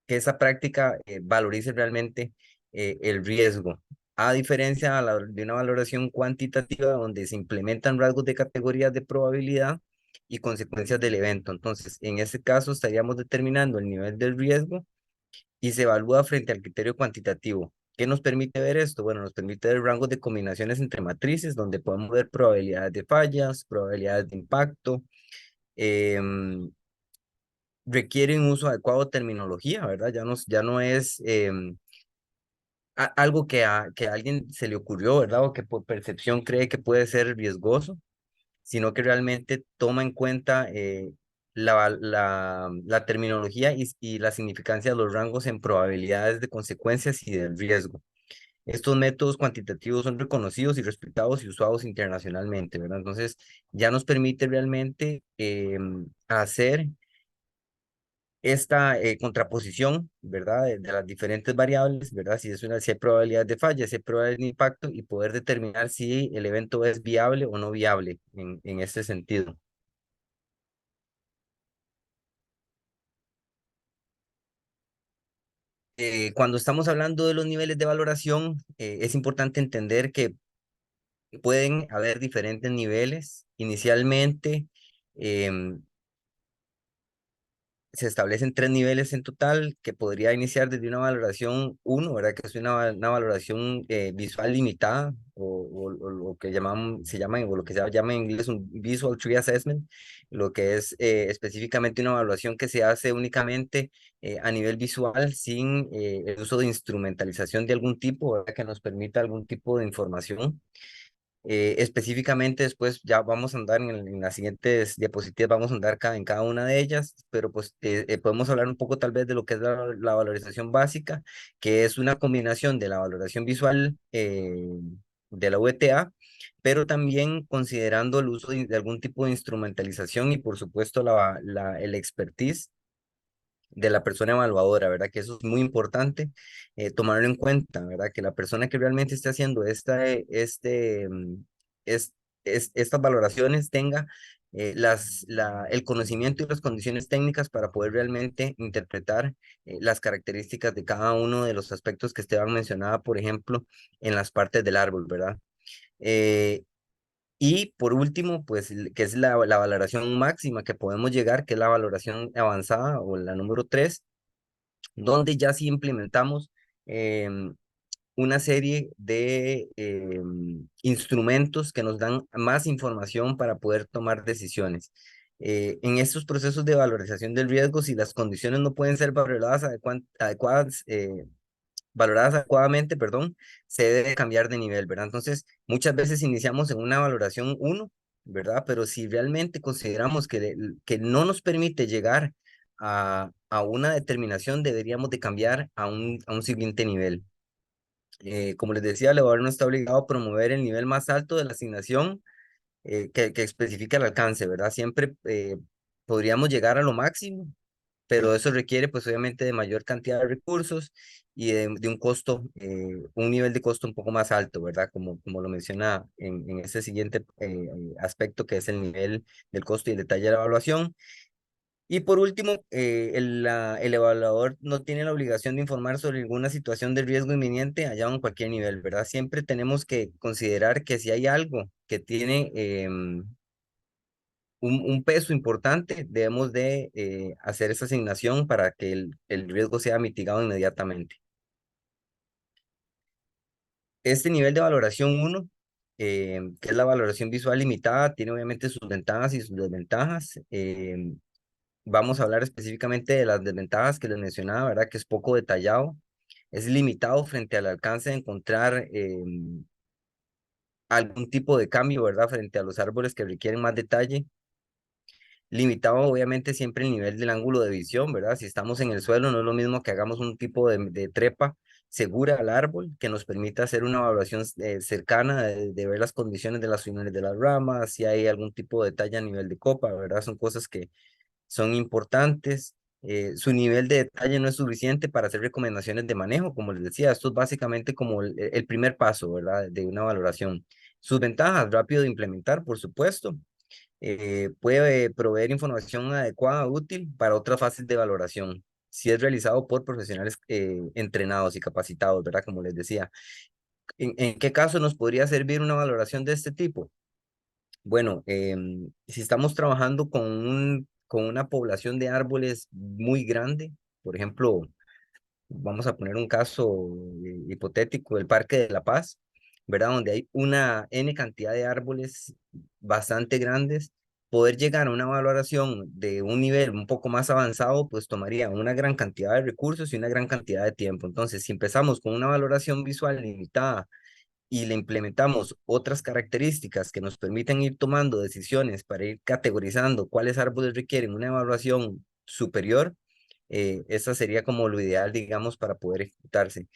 que esa práctica valorice realmente el riesgo. A diferencia de una valoración cuantitativa donde se implementan rasgos de categorías de probabilidad y consecuencias del evento. Entonces, en este caso estaríamos determinando el nivel del riesgo y se evalúa frente al criterio cuantitativo, ¿Qué nos permite ver esto? Bueno, nos permite ver rangos de combinaciones entre matrices, donde podemos ver probabilidades de fallas, probabilidades de impacto. Requiere un uso adecuado de terminología, ¿verdad? Ya no es algo que a alguien se le ocurrió, ¿verdad? O que por percepción cree que puede ser riesgoso, sino que realmente toma en cuenta la terminología y la significancia de los rangos en probabilidades de consecuencias y del riesgo. Estos métodos cuantitativos son reconocidos y respetados y usados internacionalmente, ¿verdad? Entonces, ya nos permite realmente hacer esta contraposición, ¿verdad? De las diferentes variables, ¿verdad? Si hay probabilidad de falla, si hay probabilidad de impacto y poder determinar si el evento es viable o no viable en este sentido. Cuando estamos hablando de los niveles de valoración, es importante entender que pueden haber diferentes niveles. Inicialmente, em, se establecen 3 niveles en total, que podría iniciar desde una valoración 1, ¿verdad? Que es una valoración visual limitada, o lo que o lo que se llama en inglés un Visual Tree Assessment, lo que es específicamente una evaluación que se hace únicamente a nivel visual, sin el uso de instrumentalización de algún tipo, ¿verdad? Que nos permita algún tipo de información. Específicamente después ya vamos a andar en las siguientes diapositivas, vamos a andar en cada una de ellas, pero pues podemos hablar un poco tal vez de lo que es la valorización básica, que es una combinación de la valoración visual de la VTA, pero también considerando el uso de algún tipo de instrumentalización y por supuesto el expertise de la persona evaluadora, ¿verdad? Que eso es muy importante tomarlo en cuenta, ¿verdad? Que la persona que realmente esté haciendo es, estas valoraciones tenga el conocimiento y las condiciones técnicas para poder realmente interpretar las características de cada uno de los aspectos que Esteban mencionaba, por ejemplo, en las partes del árbol, ¿verdad? Y por último, pues, que es la valoración máxima que podemos llegar, que es la valoración avanzada o la número 3, donde ya sí implementamos una serie de instrumentos que nos dan más información para poder tomar decisiones. En estos procesos de valorización del riesgo, si las condiciones no pueden ser valoradas adecuadamente, perdón, se debe cambiar de nivel, ¿verdad? Entonces, muchas veces iniciamos en una valoración 1, ¿verdad? Pero si realmente consideramos que no nos permite llegar a una determinación, deberíamos de cambiar a un siguiente nivel. Como les decía, el evaluador no está obligado a promover el nivel más alto de la asignación que especifica el alcance, ¿verdad? Siempre podríamos llegar a lo máximo, pero eso requiere pues obviamente de mayor cantidad de recursos y de un costo, un nivel de costo un poco más alto, ¿verdad? Como lo menciona en ese siguiente aspecto, que es el nivel del costo y el detalle de la evaluación. Y por último, el evaluador no tiene la obligación de informar sobre ninguna situación de riesgo inminente allá en cualquier nivel, ¿verdad? Siempre tenemos que considerar que si hay algo que tiene un peso importante, debemos de hacer esa asignación para que el riesgo sea mitigado inmediatamente. Este nivel de valoración 1, que es la valoración visual limitada, tiene obviamente sus ventajas y sus desventajas. Vamos a hablar específicamente de las desventajas que les mencionaba, ¿verdad? Que es poco detallado, es limitado frente al alcance de encontrar algún tipo de cambio, ¿verdad? Frente a los árboles que requieren más detalle. Limitado obviamente siempre el nivel del ángulo de visión, ¿verdad? Si estamos en el suelo, no es lo mismo que hagamos un tipo de trepa segura al árbol que nos permita hacer una evaluación cercana de ver las condiciones de las uniones de las ramas, si hay algún tipo de detalle a nivel de copa, ¿verdad? Son cosas que son importantes. Su nivel de detalle no es suficiente para hacer recomendaciones de manejo, como les decía, esto es básicamente como el primer paso, ¿verdad? De una valoración. Sus ventajas, rápido de implementar, por supuesto. Puede proveer información adecuada, útil para otras fases de valoración, si es realizado por profesionales entrenados y capacitados, ¿verdad? Como les decía. ¿En qué caso nos podría servir una valoración de este tipo? Bueno, si estamos trabajando con una población de árboles muy grande, por ejemplo, vamos a poner un caso hipotético, el Parque de la Paz, ¿verdad? Donde hay una N cantidad de árboles bastante grandes, poder llegar a una valoración de un nivel un poco más avanzado, pues tomaría una gran cantidad de recursos y una gran cantidad de tiempo. Entonces, si empezamos con una valoración visual limitada y le implementamos otras características que nos permiten ir tomando decisiones para ir categorizando cuáles árboles requieren una evaluación superior, esa sería como lo ideal, digamos, para poder ejecutarse.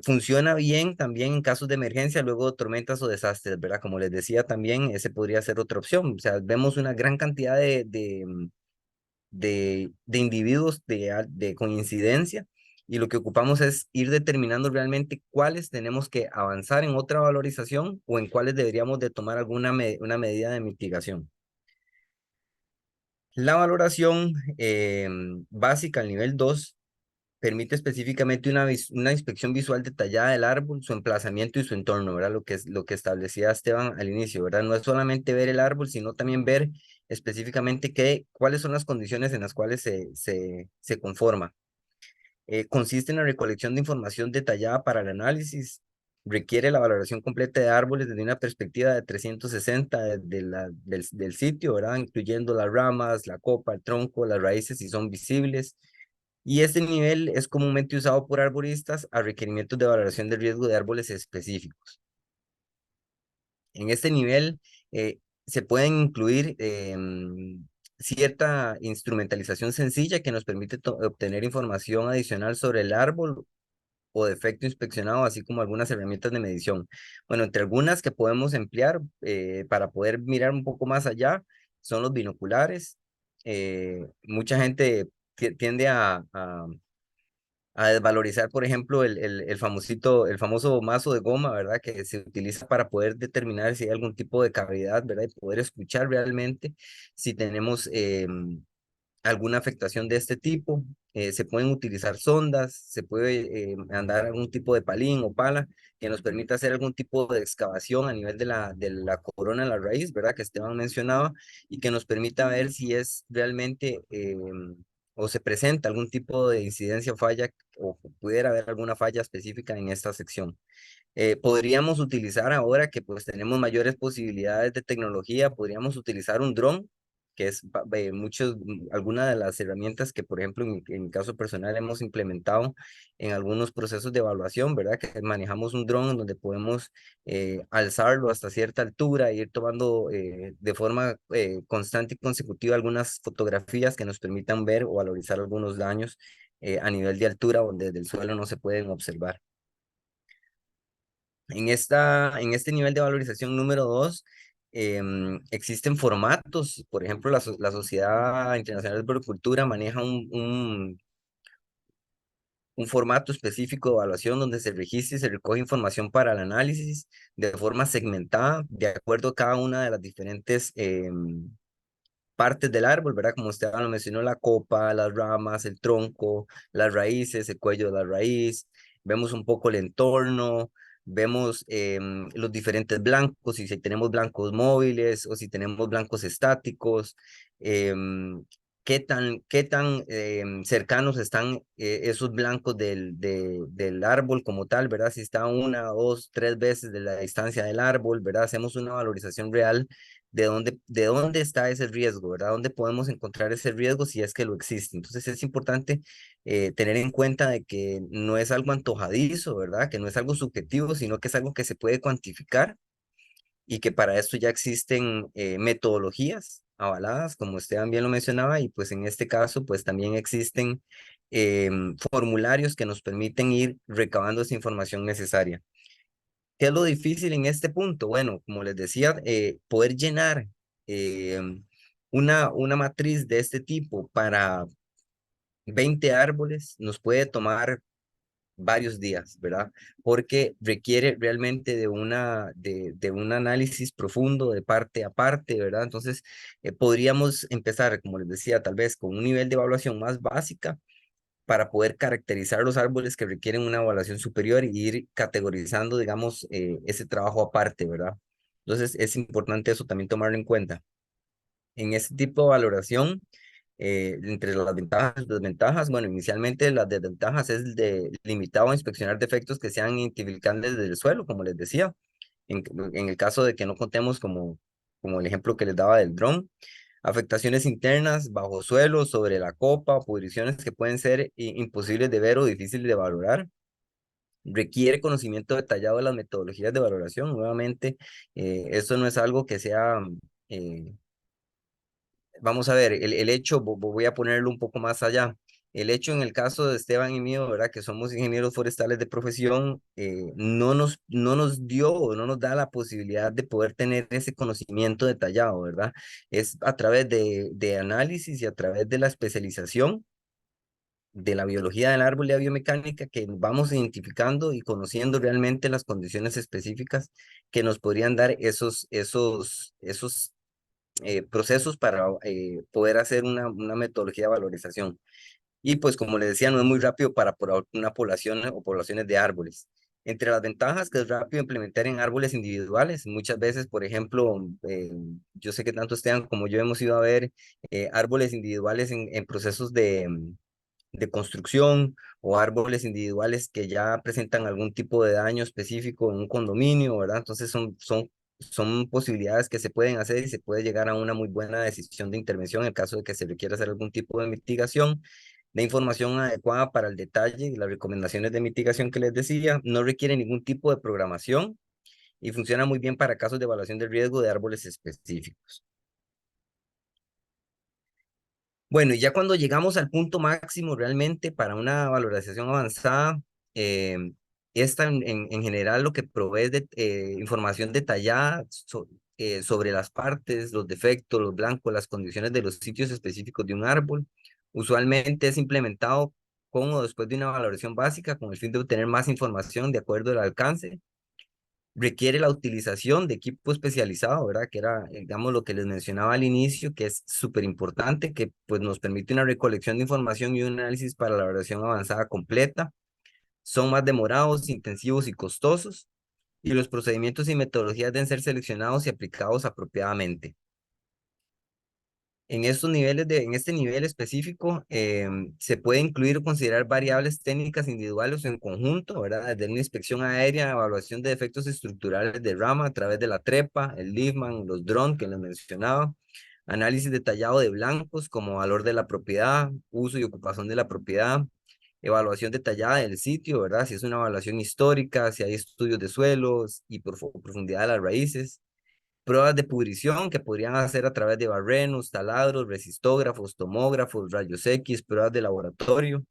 Funciona bien también en casos de emergencia, luego de tormentas o desastres, ¿verdad? Como les decía también, ese podría ser otra opción. O sea, vemos una gran cantidad de individuos de coincidencia y lo que ocupamos es ir determinando realmente cuáles tenemos que avanzar en otra valorización o en cuáles deberíamos de tomar una medida de mitigación. La valoración básica al nivel 2 permite específicamente una inspección visual detallada del árbol, su emplazamiento y su entorno, ¿verdad? Lo que establecía Esteban al inicio, ¿verdad? No es solamente ver el árbol, sino también ver específicamente cuáles son las condiciones en las cuales se conforma. Consiste en la recolección de información detallada para el análisis. Requiere la valoración completa de árboles desde una perspectiva de 360 del sitio, ¿verdad? Incluyendo las ramas, la copa, el tronco, las raíces si son visibles. Y este nivel es comúnmente usado por arboristas a requerimientos de valoración de riesgo de árboles específicos. En este nivel se pueden incluir cierta instrumentalización sencilla que nos permite obtener información adicional sobre el árbol o defecto inspeccionado, así como algunas herramientas de medición. Bueno, entre algunas que podemos emplear para poder mirar un poco más allá son los binoculares. Mucha gente tiende a desvalorizar, por ejemplo, el famoso mazo de goma, ¿verdad? Que se utiliza para poder determinar si hay algún tipo de cavidad, ¿verdad? Y poder escuchar realmente si tenemos alguna afectación de este tipo. Se pueden utilizar sondas, se puede andar algún tipo de palín o pala que nos permita hacer algún tipo de excavación a nivel de la corona de la raíz, ¿verdad? Que Esteban mencionaba, y que nos permita ver si es realmente o se presenta algún tipo de incidencia o falla o pudiera haber alguna falla específica en esta sección. Podríamos utilizar ahora que pues tenemos mayores posibilidades de tecnología, podríamos utilizar un dron, que es alguna de las herramientas que, por ejemplo, en mi caso personal hemos implementado en algunos procesos de evaluación, ¿verdad? Que manejamos un dron donde podemos alzarlo hasta cierta altura e ir tomando de forma constante y consecutiva algunas fotografías que nos permitan ver o valorizar algunos daños a nivel de altura donde desde el suelo no se pueden observar. En este nivel de valorización número 2, existen formatos. Por ejemplo, la Sociedad Internacional de Floricultura maneja un formato específico de evaluación donde se registra y se recoge información para el análisis de forma segmentada, de acuerdo a cada una de las diferentes partes del árbol, ¿verdad? Como usted lo mencionó, la copa, las ramas, el tronco, las raíces, el cuello de la raíz. Vemos un poco el entorno, vemos los diferentes blancos, si tenemos blancos móviles o si tenemos blancos estáticos, qué tan cercanos están esos blancos del árbol como tal, ¿verdad? Si está una, dos, tres veces de la distancia del árbol, ¿verdad? Hacemos una valorización real de dónde está ese riesgo, ¿verdad? ¿Dónde podemos encontrar ese riesgo si es que lo existe? Entonces es importante tener en cuenta de que no es algo antojadizo, ¿verdad? Que no es algo subjetivo, sino que es algo que se puede cuantificar y que para esto ya existen metodologías avaladas, como usted también lo mencionaba, y pues en este caso, pues también existen formularios que nos permiten ir recabando esa información necesaria. ¿Qué es lo difícil en este punto? Bueno, como les decía, poder llenar eh, una matriz de este tipo para 20 árboles nos puede tomar varios días, ¿verdad? Porque requiere realmente de un análisis profundo de parte a parte, ¿verdad? Entonces, podríamos empezar, como les decía, tal vez con un nivel de evaluación más básica para poder caracterizar los árboles que requieren una evaluación superior y ir categorizando, digamos, ese trabajo aparte, ¿verdad? Entonces, es importante eso también tomarlo en cuenta. En este tipo de valoración, Entre las ventajas y desventajas, bueno, inicialmente las desventajas es de limitado a inspeccionar defectos que sean identificables del suelo, como les decía, en el caso de que no contemos como el ejemplo que les daba del dron. Afectaciones internas, bajo suelo, sobre la copa, pudriciones que pueden ser imposibles de ver o difíciles de valorar. Requiere conocimiento detallado de las metodologías de valoración. Nuevamente, esto no es algo que sea, eh, vamos a ver, el hecho, voy a ponerlo un poco más allá. El hecho en el caso de Esteban y mío, ¿verdad? Que somos ingenieros forestales de profesión, no nos dio o no nos da la posibilidad de poder tener ese conocimiento detallado, ¿verdad? Es a través de análisis y a través de la especialización de la biología del árbol y la biomecánica que vamos identificando y conociendo realmente las condiciones específicas que nos podrían dar esos procesos para poder hacer una metodología de valorización. Y pues como les decía, no es muy rápido para una población o poblaciones de árboles. Entre las ventajas que es rápido implementar en árboles individuales, muchas veces, por ejemplo, yo sé que tanto Esteban como yo hemos ido a ver árboles individuales en procesos de construcción o árboles individuales que ya presentan algún tipo de daño específico en un condominio, ¿verdad? Entonces son posibilidades que se pueden hacer y se puede llegar a una muy buena decisión de intervención en caso de que se requiera hacer algún tipo de mitigación. La información adecuada para el detalle y las recomendaciones de mitigación que les decía no requiere ningún tipo de programación y funciona muy bien para casos de evaluación de riesgo de árboles específicos. Bueno, y ya cuando llegamos al punto máximo realmente para una valorización avanzada, eh, esta en general lo que provee es de información detallada sobre las partes, los defectos, los blancos, las condiciones de los sitios específicos de un árbol. Usualmente es implementado con o después de una valoración básica con el fin de obtener más información de acuerdo al alcance. Requiere la utilización de equipo especializado, ¿verdad? Que era, digamos, lo que les mencionaba al inicio, que es súper importante, que pues nos permite una recolección de información y un análisis para la evaluación avanzada completa. Son más demorados, intensivos y costosos, y los procedimientos y metodologías deben ser seleccionados y aplicados apropiadamente. En en este nivel específico, se puede incluir o considerar variables técnicas individuales o en conjunto, ¿verdad? Desde una inspección aérea, evaluación de efectos estructurales de rama a través de la trepa, el Leafman, los drones que les mencionaba, análisis detallado de blancos como valor de la propiedad, uso y ocupación de la propiedad, evaluación detallada del sitio, ¿verdad? Si es una evaluación histórica, si hay estudios de suelos y profundidad de las raíces, pruebas de pudrición que podrían hacer a través de barrenos, taladros, resistógrafos, tomógrafos, rayos X, pruebas de laboratorio,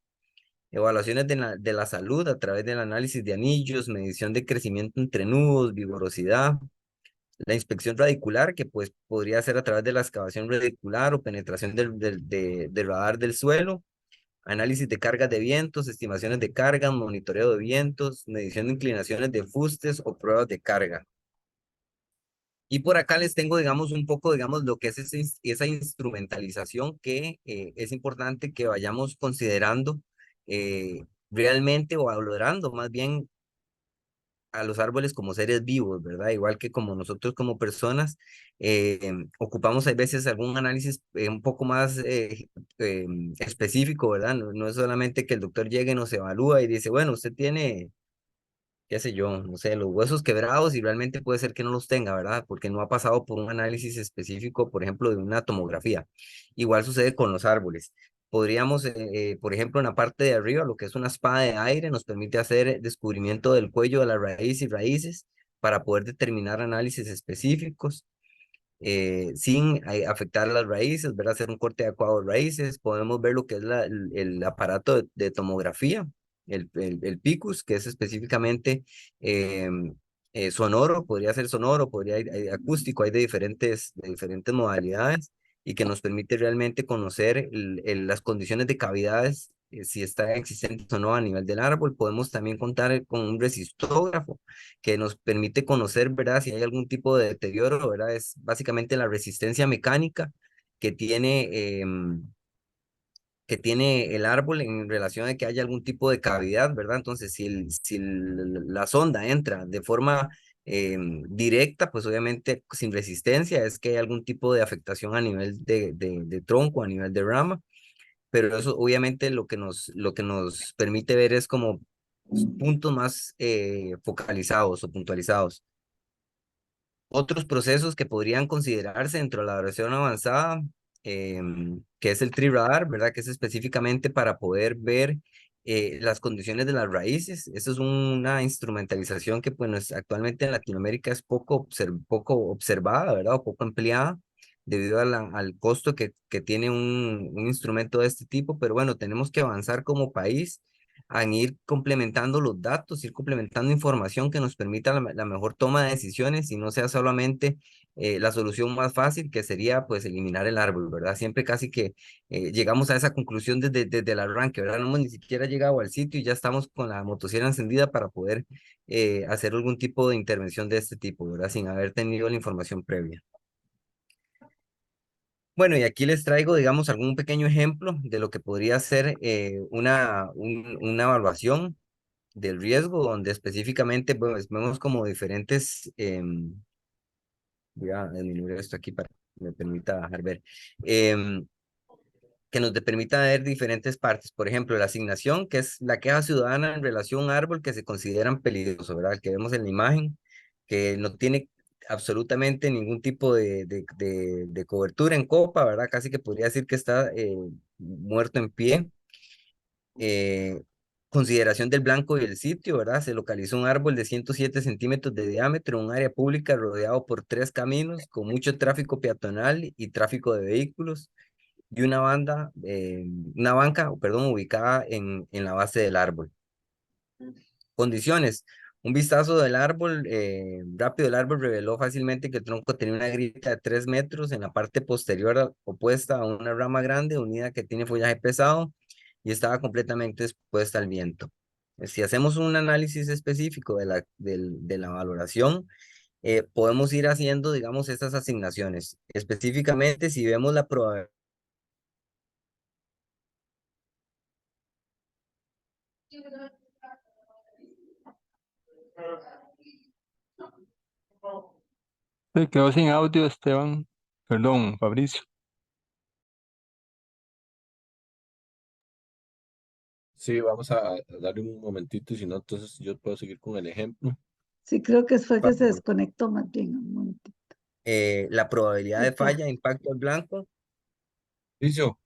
evaluaciones de la salud a través del análisis de anillos, medición de crecimiento entre nudos, vigorosidad, la inspección radicular que pues podría ser a través de la excavación radicular o penetración del radar del suelo, análisis de cargas de vientos, estimaciones de carga, monitoreo de vientos, medición de inclinaciones de fustes o pruebas de carga. Y por acá les tengo, digamos, un poco, digamos, lo que es esa instrumentalización que es importante que vayamos considerando realmente o valorando más bien a los árboles como seres vivos, ¿verdad? Igual que como nosotros como personas, ocupamos a veces algún análisis un poco más específico, ¿verdad? No es solamente que el doctor llegue, nos evalúa y dice, bueno, usted tiene qué sé yo, no sé, los huesos quebrados y realmente puede ser que no los tenga, ¿verdad? Porque no ha pasado por un análisis específico, por ejemplo, de una tomografía. Igual sucede con los árboles. Podríamos, por ejemplo, en la parte de arriba, lo que es una espada de aire, nos permite hacer descubrimiento del cuello de la raíz y raíces para poder determinar análisis específicos sin afectar las raíces, ¿verdad? Hacer un corte adecuado de raíces. Podemos ver lo que es el aparato de tomografía, el PICUS, que es específicamente eh, sonoro, podría ser sonoro, podría ir acústico, hay de diferentes modalidades y que nos permite realmente conocer las condiciones de cavidades, si están existentes o no a nivel del árbol. Podemos también contar con un resistógrafo que nos permite conocer, ¿verdad? Si hay algún tipo de deterioro, ¿verdad? Es básicamente la resistencia mecánica que tiene, que tiene el árbol en relación a que haya algún tipo de cavidad, ¿verdad? Entonces, si la sonda entra de forma directa, pues obviamente sin resistencia, es que hay algún tipo de afectación a nivel de tronco, a nivel de rama, pero eso obviamente lo que nos permite ver es como puntos más focalizados o puntualizados. Otros procesos que podrían considerarse dentro de la evaluación avanzada, que es el tree radar, ¿verdad? Que es específicamente para poder ver las condiciones de las raíces. Eso es una instrumentalización que pues, actualmente en Latinoamérica es poco observada, ¿verdad? O poco empleada debido al costo que tiene un instrumento de este tipo. Pero bueno, tenemos que avanzar como país en ir complementando los datos, ir complementando información que nos permita la mejor toma de decisiones y no sea solamente la solución más fácil, que sería pues eliminar el árbol, ¿verdad? Siempre casi que llegamos a esa conclusión desde el arranque, ¿verdad? No hemos ni siquiera llegado al sitio y ya estamos con la motosierra encendida para poder hacer algún tipo de intervención de este tipo, ¿verdad? Sin haber tenido la información previa. Bueno, y aquí les traigo, digamos, algún pequeño ejemplo de lo que podría ser una evaluación del riesgo, donde específicamente pues, vemos como diferentes, voy a disminuir esto aquí para que me permita dejar ver, que nos permita ver diferentes partes. Por ejemplo, la asignación, que es la queja ciudadana en relación a un árbol que se consideran peligroso, ¿verdad? El que vemos en la imagen, que no tiene absolutamente ningún tipo de cobertura en copa, ¿verdad? Casi que podría decir que está muerto en pie. eh, Consideración del blanco y el sitio, ¿verdad? Se localizó un árbol de 107 centímetros de diámetro, un área pública rodeado por 3 caminos, con mucho tráfico peatonal y tráfico de vehículos, y una banca, perdón, ubicada en la base del árbol. Condiciones. Un vistazo del árbol, rápido del árbol reveló fácilmente que el tronco tenía una grieta de 3 metros en la parte posterior opuesta a una rama grande unida que tiene follaje pesado y estaba completamente expuesta al viento. Si hacemos un análisis específico de la valoración, podemos ir haciendo, digamos, estas asignaciones. Específicamente, si vemos la probabilidad. Se quedó sin audio, Esteban. Perdón, Fabricio. Sí, vamos a darle un momentito y si no, entonces yo puedo seguir con el ejemplo. Sí, creo que fue que se desconectó más bien un momento. La probabilidad de Ahí está. falla, impacto al blanco. Listo.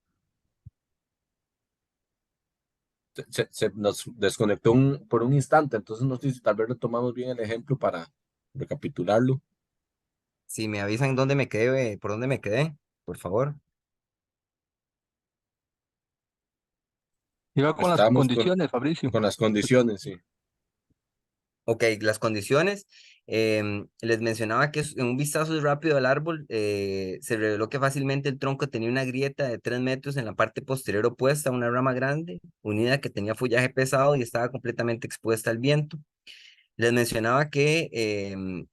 Se nos desconectó por un instante, entonces no sé si tal vez retomamos bien el ejemplo para recapitularlo. Si me avisan dónde me quedé, por dónde me quedé, por favor. Iba con las Estábamos condiciones, Fabricio. con las condiciones, sí. Ok, las condiciones. Les mencionaba que en un vistazo rápido al árbol se reveló que fácilmente el tronco tenía una grieta de 3 metros en la parte posterior opuesta a una rama grande, unida que tenía follaje pesado y estaba completamente expuesta al viento. Les mencionaba que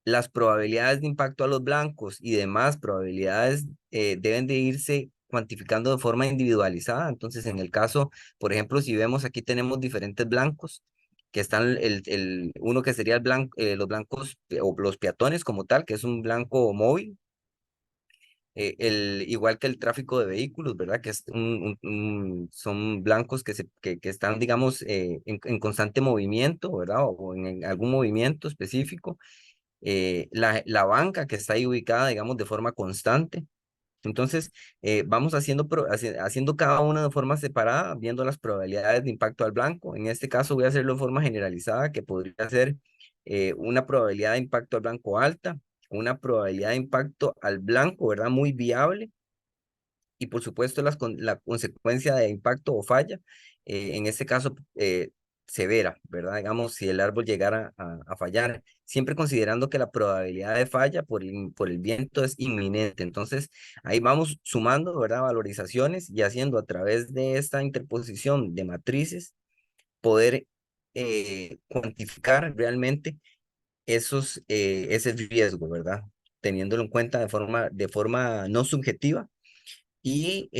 las probabilidades de impacto a los blancos y demás probabilidades deben de irse cuantificando de forma individualizada. Entonces, en el caso, por ejemplo, si vemos aquí tenemos diferentes blancos, que están uno que sería los blancos o los peatones como tal, que es un blanco móvil, igual que el tráfico de vehículos, ¿verdad? Que es son blancos que están, digamos, en constante movimiento, ¿verdad? O en algún movimiento específico. La banca que está ahí ubicada, digamos, de forma constante. Entonces, vamos haciendo cada una de forma separada, viendo las probabilidades de impacto al blanco. En este caso voy a hacerlo de forma generalizada, que podría ser una probabilidad de impacto al blanco alta, una probabilidad de impacto al blanco, ¿verdad? Muy viable, y por supuesto la consecuencia de impacto o falla, en este caso severa, ¿verdad? Digamos, si el árbol llegara a fallar, siempre considerando que la probabilidad de falla por el viento es inminente. Entonces, ahí vamos sumando, ¿verdad? Valorizaciones y haciendo a través de esta interposición de matrices, poder cuantificar realmente ese riesgo, ¿verdad? Teniéndolo en cuenta de forma no subjetiva y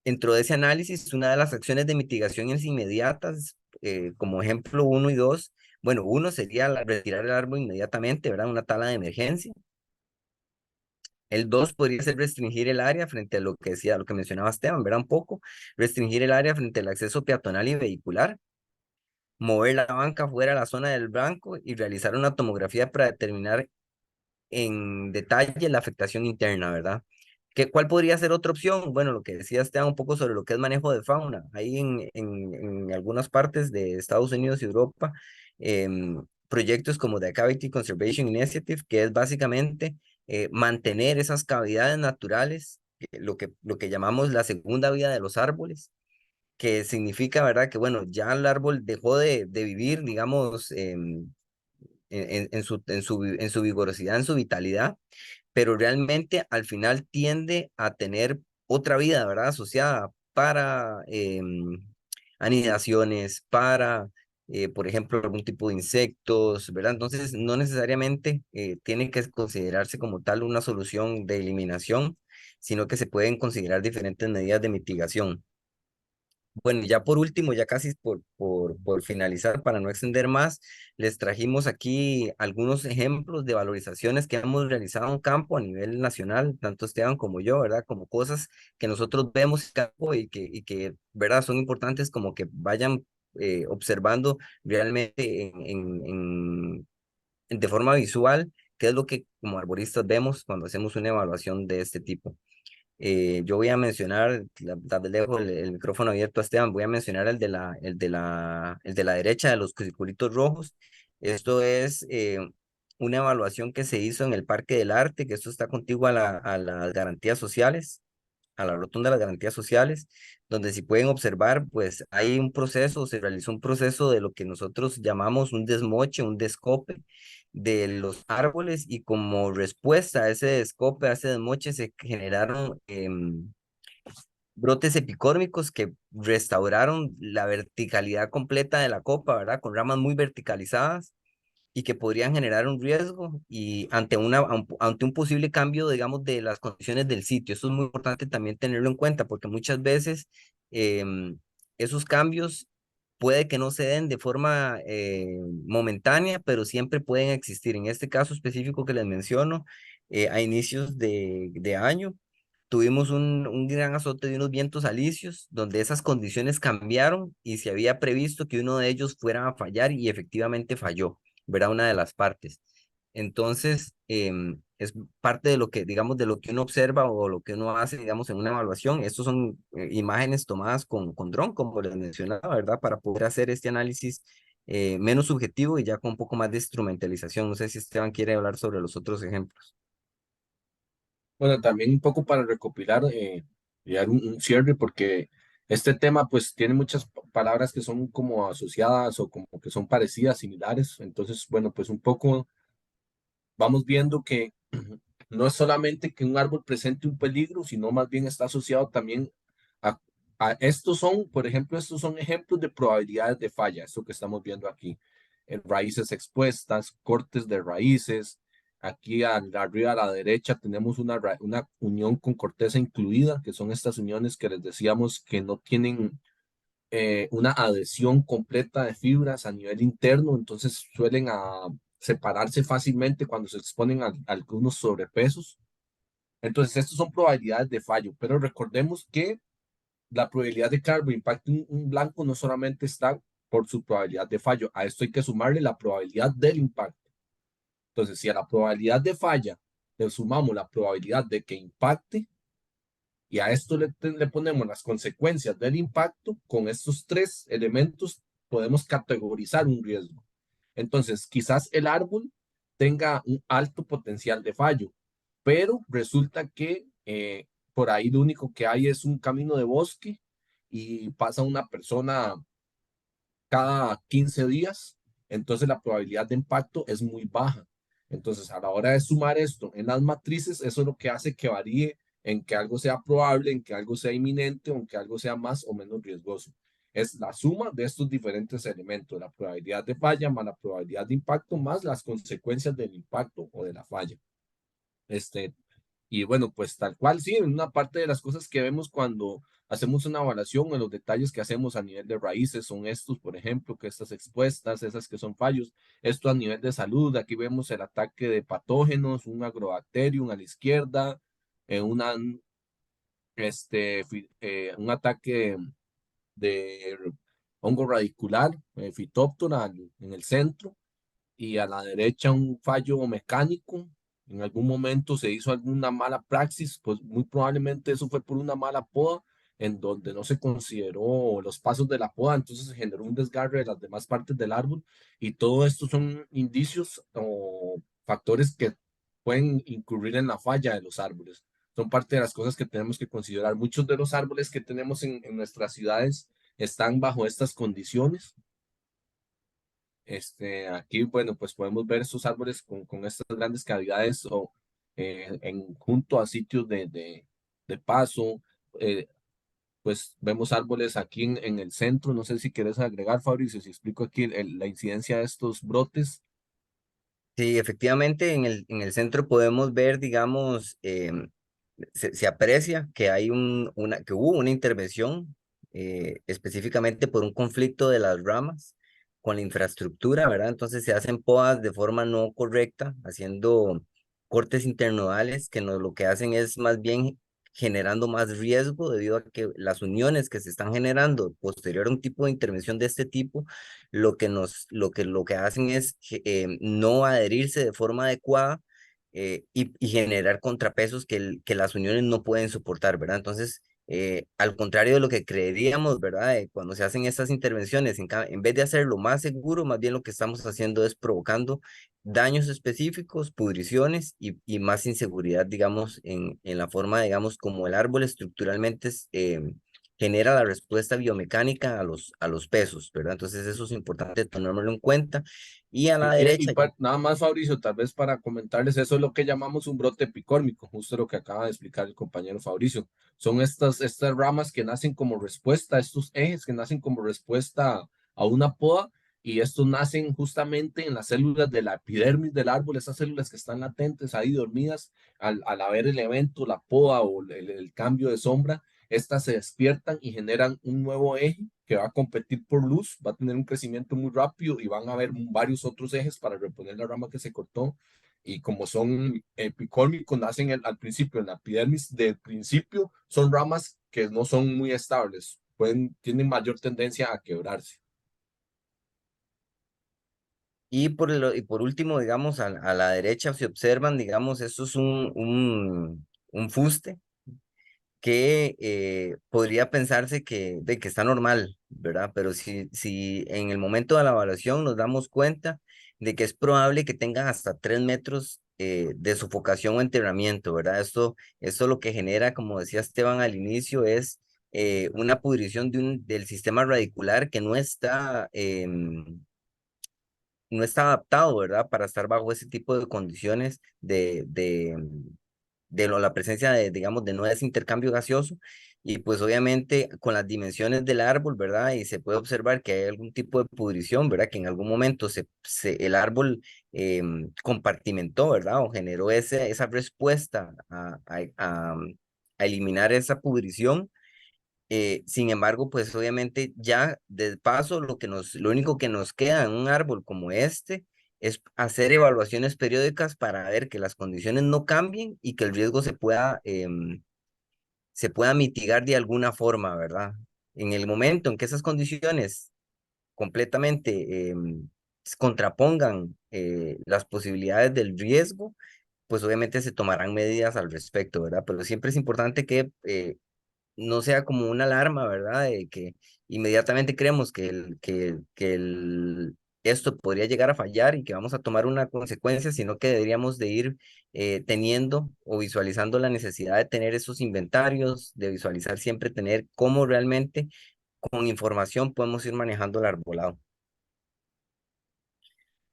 dentro de ese análisis, una de las acciones de mitigación inmediatas, como ejemplo 1 y 2, Bueno, uno sería retirar el árbol inmediatamente, ¿verdad? Una tala de emergencia. El 2 podría ser restringir el área frente a lo que decía, lo que mencionaba Esteban, ¿verdad? Un poco, restringir el área frente al acceso peatonal y vehicular, mover la banca fuera de la zona del blanco y realizar una tomografía para determinar en detalle la afectación interna, ¿verdad? ¿Cuál podría ser otra opción? Bueno, lo que decía Esteban un poco sobre lo que es manejo de fauna. Ahí en algunas partes de Estados Unidos y Europa, proyectos como The Cavity Conservation Initiative, que es básicamente mantener esas cavidades naturales, lo que llamamos la segunda vida de los árboles, que significa, ¿verdad? Que bueno, ya el árbol dejó de vivir, digamos, en su vigorosidad, en su vitalidad, pero realmente al final tiende a tener otra vida, ¿verdad? Asociada para anidaciones, para, por ejemplo, algún tipo de insectos, ¿verdad? Entonces, no necesariamente tiene que considerarse como tal una solución de eliminación, sino que se pueden considerar diferentes medidas de mitigación. Bueno, ya por último, ya casi por finalizar, para no extender más, les trajimos aquí algunos ejemplos de valorizaciones que hemos realizado en campo a nivel nacional, tanto Esteban como yo, ¿verdad? Como cosas que nosotros vemos en campo y que, ¿verdad? Son importantes como que vayan observando realmente de forma visual qué es lo que como arboristas vemos cuando hacemos una evaluación de este tipo. Yo voy a mencionar, tal vez le dejo el micrófono abierto a Esteban, voy a mencionar el de la derecha de los circulitos rojos. Esto es una evaluación que se hizo en el Parque del Arte, que esto está contiguo a las garantías sociales, a la rotunda de las garantías sociales, donde si pueden observar, pues hay un proceso, se realizó un proceso de lo que nosotros llamamos un desmoche, un descope de los árboles y como respuesta a ese descope, a ese desmoche, se generaron brotes epicórmicos que restauraron la verticalidad completa de la copa, ¿verdad? Con ramas muy verticalizadas y que podrían generar un riesgo y ante un posible cambio, digamos, de las condiciones del sitio. Eso es muy importante también tenerlo en cuenta porque muchas veces esos cambios puede que no se den de forma momentánea, pero siempre pueden existir. En este caso específico que les menciono, a inicios de año, tuvimos un gran azote de unos vientos alisios donde esas condiciones cambiaron y se había previsto que uno de ellos fuera a fallar y efectivamente falló, ¿verdad? Una de las partes. Entonces, es parte de lo que, digamos, de lo que uno observa o lo que uno hace, digamos, en una evaluación. Estos son imágenes tomadas con dron, como les mencionaba, ¿verdad? Para poder hacer este análisis menos subjetivo y ya con un poco más de instrumentalización. No sé si Esteban quiere hablar sobre los otros ejemplos. Bueno, también un poco para recopilar y dar un cierre, porque este tema pues tiene muchas palabras que son como asociadas o como que son parecidas, similares. Entonces, bueno, pues un poco vamos viendo que no es solamente que un árbol presente un peligro, sino más bien está asociado también a, estos son, por ejemplo, estos son ejemplos de probabilidades de falla, esto que estamos viendo aquí, en raíces expuestas, cortes de raíces. Aquí arriba a la derecha tenemos una unión con corteza incluida, que son estas uniones que les decíamos que no tienen una adhesión completa de fibras a nivel interno, entonces suelen separarse fácilmente cuando se exponen a algunos sobrepesos. Entonces, estas son probabilidades de fallo, pero recordemos que la probabilidad de que el árbol impacte un blanco no solamente está por su probabilidad de fallo, a esto hay que sumarle la probabilidad del impacto. Entonces, si a la probabilidad de falla le sumamos la probabilidad de que impacte, y a esto le ponemos las consecuencias del impacto, con estos tres elementos podemos categorizar un riesgo. Entonces, quizás el árbol tenga un alto potencial de fallo, pero resulta que por ahí lo único que hay es un camino de bosque y pasa una persona cada 15 días, entonces la probabilidad de impacto es muy baja. Entonces, a la hora de sumar esto en las matrices, eso es lo que hace que varíe en que algo sea probable, en que algo sea inminente o en que algo sea más o menos riesgoso. Es la suma de estos diferentes elementos, la probabilidad de falla más la probabilidad de impacto más las consecuencias del impacto o de la falla. Y bueno, pues tal cual, sí, en una parte de las cosas que vemos cuando hacemos una evaluación en los detalles que hacemos a nivel de raíces, son estos, por ejemplo, que estas expuestas, esas que son fallos, esto a nivel de salud, aquí vemos el ataque de patógenos, un agrobacterium a la izquierda, una, un ataque de hongo radicular, Phytophthora en el centro, y a la derecha un fallo mecánico. En algún momento se hizo alguna mala praxis, pues muy probablemente eso fue por una mala poda, en donde no se consideró los pasos de la poda, entonces se generó un desgarre de las demás partes del árbol, y todo esto son indicios o factores que pueden incurrir en la falla de los árboles. Son parte de las cosas que tenemos que considerar. Muchos de los árboles que tenemos en nuestras ciudades están bajo estas condiciones. Aquí, bueno, pues podemos ver estos árboles con estas grandes cavidades o junto a sitios de paso. Pues vemos árboles aquí en el centro. No sé si quieres agregar, Fabricio, si explico aquí la incidencia de estos brotes. Sí, efectivamente, en el centro podemos ver, digamos, se aprecia que hay que hubo una intervención específicamente por un conflicto de las ramas con la infraestructura, ¿verdad? Entonces se hacen podas de forma no correcta, haciendo cortes internodales que lo que hacen es más bien generando más riesgo debido a que las uniones que se están generando posterior a un tipo de intervención de este tipo, lo que hacen es no adherirse de forma adecuada y generar contrapesos que las uniones no pueden soportar, ¿verdad? Entonces, al contrario de lo que creeríamos, ¿verdad? Cuando se hacen estas intervenciones, en vez de hacerlo más seguro, más bien lo que estamos haciendo es provocando daños específicos, pudriciones y más inseguridad, digamos, en la forma, digamos, como el árbol estructuralmente genera la respuesta biomecánica a los pesos, ¿verdad? Entonces eso es importante tomármelo en cuenta. Y a la derecha, Nada más, Fabricio, tal vez para comentarles, eso es lo que llamamos un brote epicórmico, justo lo que acaba de explicar el compañero Fabricio. Son estas ramas que nacen como respuesta, estos ejes que nacen como respuesta a una poda, y estos nacen justamente en las células de la epidermis del árbol, esas células que están latentes ahí dormidas al haber el evento, la poda o el cambio de sombra. Estas se despiertan y generan un nuevo eje que va a competir por luz, va a tener un crecimiento muy rápido y van a haber varios otros ejes para reponer la rama que se cortó. Y como son epicórmicos, nacen al principio, en la epidermis del principio, son ramas que no son muy estables, tienen mayor tendencia a quebrarse. y por último, digamos, a la derecha, si observan, digamos, esto es un fuste que podría pensarse que está normal, ¿verdad? Pero si en el momento de la evaluación nos damos cuenta de que es probable que tenga hasta 3 metros de sofocación o enterramiento, ¿verdad? Esto lo que genera, como decía Esteban al inicio, es una pudrición del sistema radicular que no está adaptado, ¿verdad? Para estar bajo ese tipo de condiciones la presencia de, digamos, de no ese intercambio gaseoso. Y pues obviamente con las dimensiones del árbol, ¿verdad? Y se puede observar que hay algún tipo de pudrición, ¿verdad? Que en algún momento el árbol compartimentó, ¿verdad? O generó esa respuesta a eliminar esa pudrición. Sin embargo, pues obviamente ya de paso lo único que nos queda en un árbol como este es hacer evaluaciones periódicas para ver que las condiciones no cambien y que el riesgo se pueda mitigar de alguna forma, ¿verdad? En el momento en que esas condiciones completamente se contrapongan las posibilidades del riesgo, pues obviamente se tomarán medidas al respecto, ¿verdad? Pero siempre es importante que no sea como una alarma, ¿verdad? De que inmediatamente creemos esto podría llegar a fallar y que vamos a tomar una consecuencia, sino que deberíamos de ir teniendo o visualizando la necesidad de tener esos inventarios, de visualizar siempre tener cómo realmente con información podemos ir manejando el arbolado.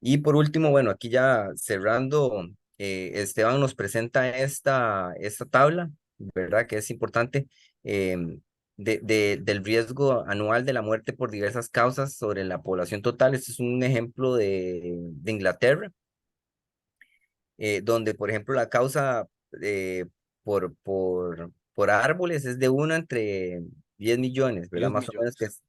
Y por último, bueno, aquí ya cerrando, Esteban nos presenta esta tabla, ¿verdad? Que es importante del riesgo anual de la muerte por diversas causas sobre la población total. Este es un ejemplo de Inglaterra, donde, por ejemplo, la causa por árboles es de 1 entre 10 millones, ¿verdad? 10 Más o menos millones.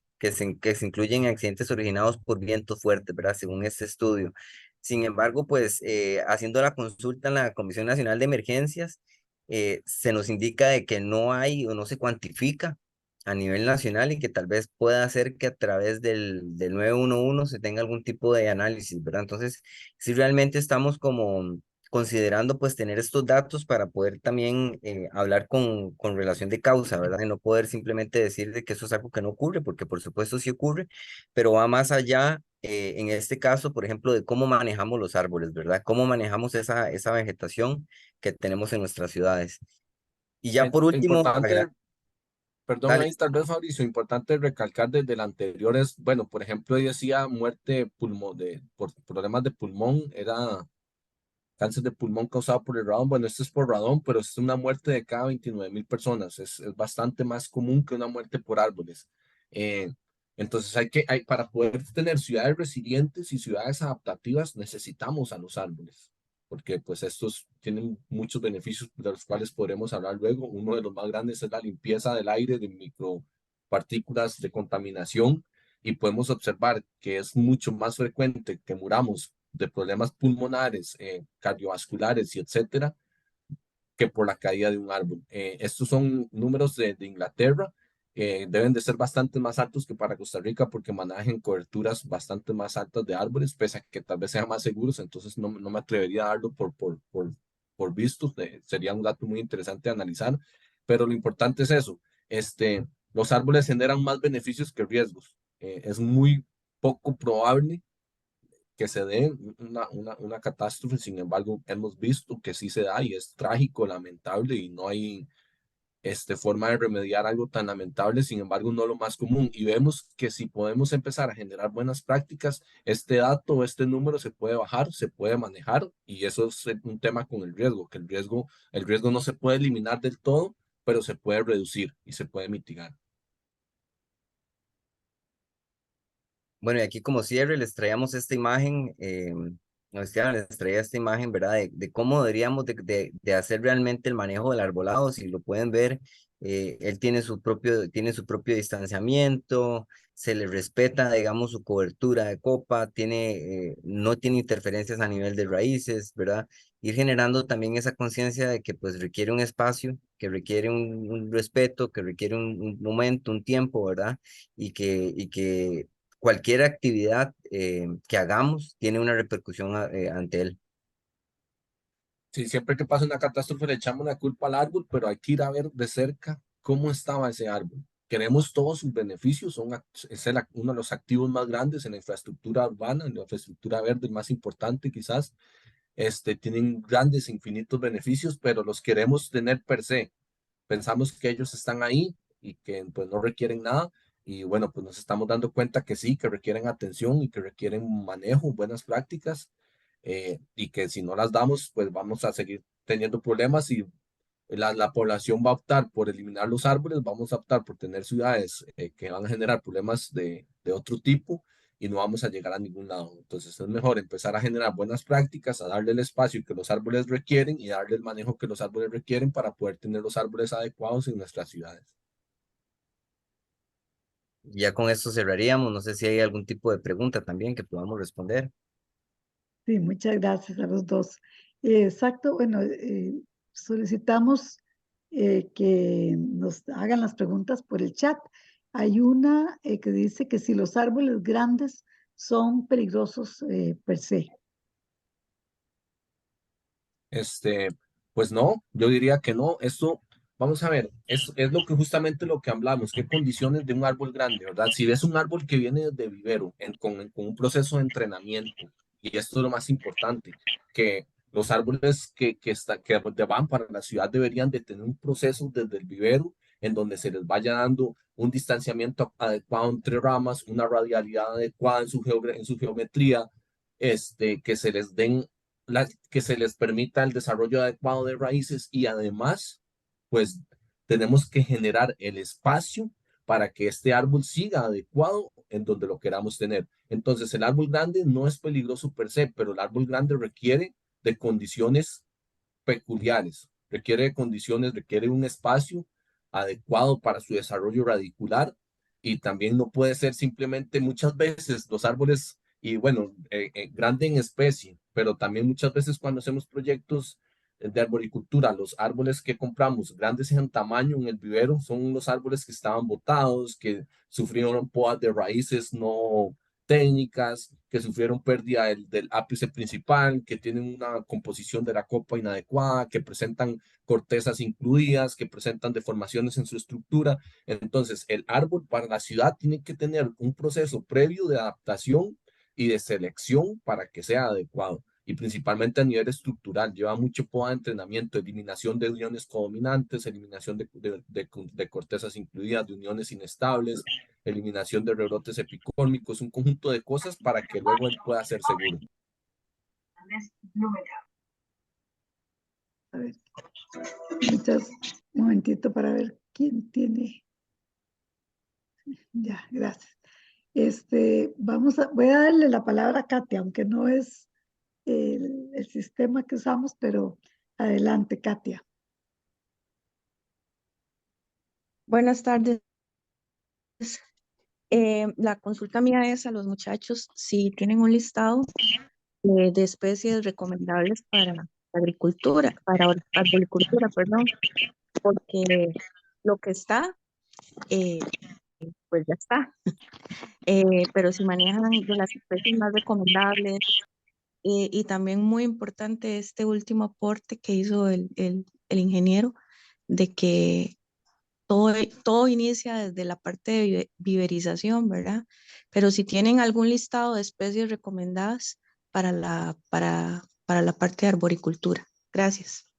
que se incluyen accidentes originados por vientos fuertes, ¿verdad? Según este estudio. Sin embargo, pues haciendo la consulta en la Comisión Nacional de Emergencias, se nos indica de que no hay o no se cuantifica a nivel nacional y que tal vez pueda ser que a través del 911 se tenga algún tipo de análisis, ¿verdad? Entonces, si realmente estamos como considerando pues tener estos datos para poder también hablar con relación de causa, ¿verdad? Y no poder simplemente decir de que eso es algo que no ocurre, porque por supuesto sí ocurre, pero va más allá, en este caso, por ejemplo, de cómo manejamos los árboles, ¿verdad? Cómo manejamos esa vegetación que tenemos en nuestras ciudades. Y ya por último, Importante, perdón dale. ahí tal vez Fabricio, importante recalcar desde el anterior es, bueno, por ejemplo, yo decía muerte por problemas de pulmón, era cáncer de pulmón causado por el radón. Bueno, esto es por radón, pero es una muerte de cada 29.000 personas. Es bastante más común que una muerte por árboles. Eh, entonces, para poder tener ciudades resilientes y ciudades adaptativas, necesitamos a los árboles, porque pues estos tienen muchos beneficios de los cuales podremos hablar luego. Uno de los más grandes es la limpieza del aire de micropartículas de contaminación, y podemos observar que es mucho más frecuente que muramos de problemas pulmonares, cardiovasculares y etcétera, que por la caída de un árbol. Estos son números de Inglaterra, deben de ser bastante más altos que para Costa Rica porque manejan coberturas bastante más altas de árboles, pese a que tal vez sean más seguros, entonces no me atrevería a darlo por vistos, sería un dato muy interesante de analizar, pero lo importante es eso, los árboles generan más beneficios que riesgos. Es muy poco probable que se dé una catástrofe. Sin embargo, hemos visto que sí se da y es trágico, lamentable, y no hay forma de remediar algo tan lamentable. Sin embargo, no lo más común, y vemos que si podemos empezar a generar buenas prácticas, este dato, este número se puede bajar, se puede manejar, y eso es un tema con el riesgo, que el riesgo no se puede eliminar del todo, pero se puede reducir y se puede mitigar. Bueno, y aquí como cierre les traíamos esta imagen, Esteban les traía esta imagen, ¿verdad? De cómo deberíamos de hacer realmente el manejo del arbolado. Si lo pueden ver, él tiene su propio distanciamiento, se le respeta, digamos, su cobertura de copa, no tiene interferencias a nivel de raíces, ¿verdad? Ir generando también esa conciencia de que pues requiere un espacio, que requiere un respeto, que requiere un momento, un tiempo, ¿verdad? Y que cualquier actividad que hagamos tiene una repercusión ante él. Sí, siempre que pasa una catástrofe le echamos la culpa al árbol, pero hay que ir a ver de cerca cómo estaba ese árbol. Queremos todos sus beneficios, uno de los activos más grandes en la infraestructura urbana, en la infraestructura verde, el más importante quizás. Tienen grandes, infinitos beneficios, pero los queremos tener per se. Pensamos que ellos están ahí y que pues no requieren nada, y bueno, pues nos estamos dando cuenta que sí, que requieren atención y que requieren manejo, buenas prácticas, y que si no las damos, pues vamos a seguir teniendo problemas, y la población va a optar por eliminar los árboles, vamos a optar por tener ciudades que van a generar problemas de otro tipo, y no vamos a llegar a ningún lado. Entonces es mejor empezar a generar buenas prácticas, a darle el espacio que los árboles requieren y darle el manejo que los árboles requieren para poder tener los árboles adecuados en nuestras ciudades. Ya con esto cerraríamos. No sé si hay algún tipo de pregunta también que podamos responder. Sí, muchas gracias a los dos. Exacto, bueno, solicitamos que nos hagan las preguntas por el chat. Hay una que dice que si los árboles grandes son peligrosos per se. Este, pues no, yo diría que no. Esto, vamos a ver, es lo que justamente lo que hablamos, qué condiciones de un árbol grande, ¿verdad? Si ves un árbol que viene de vivero, con un proceso de entrenamiento, y esto es lo más importante, que los árboles que van para la ciudad deberían de tener un proceso desde el vivero en donde se les vaya dando un distanciamiento adecuado entre ramas, una radialidad adecuada en su geometría, que se les den que se les permita el desarrollo adecuado de raíces, y además, pues tenemos que generar el espacio para que este árbol siga adecuado en donde lo queramos tener. Entonces, el árbol grande no es peligroso per se, pero el árbol grande requiere de condiciones peculiares, requiere un espacio adecuado para su desarrollo radicular y también no puede ser simplemente muchas veces los árboles, y bueno, grande en especie, pero también muchas veces cuando hacemos proyectos de arboricultura, los árboles que compramos grandes en tamaño en el vivero son los árboles que estaban botados, que sufrieron podas de raíces no técnicas, que sufrieron pérdida del ápice principal, que tienen una composición de la copa inadecuada, que presentan cortezas incluidas, que presentan deformaciones en su estructura. Entonces, el árbol para la ciudad tiene que tener un proceso previo de adaptación y de selección para que sea adecuado. Y principalmente a nivel estructural, lleva mucho poda de entrenamiento, eliminación de uniones codominantes, eliminación de cortezas incluidas, de uniones inestables, eliminación de rebrotes epicórmicos, un conjunto de cosas para que luego él pueda ser seguro. A ver, muchas, un momentito para ver quién tiene. Ya, gracias. Voy a darle la palabra a Katia, aunque no es el sistema que usamos, pero adelante, Katia. Buenas tardes. La consulta mía es a los muchachos si tienen un listado de especies recomendables para agricultura, para arboricultura, perdón, porque lo que está, pues ya está. Pero si manejan de las especies más recomendables, y también muy importante este último aporte que hizo el ingeniero, de que todo inicia desde la parte de viverización, ¿verdad? Pero si tienen algún listado de especies recomendadas para la parte de arboricultura. Gracias.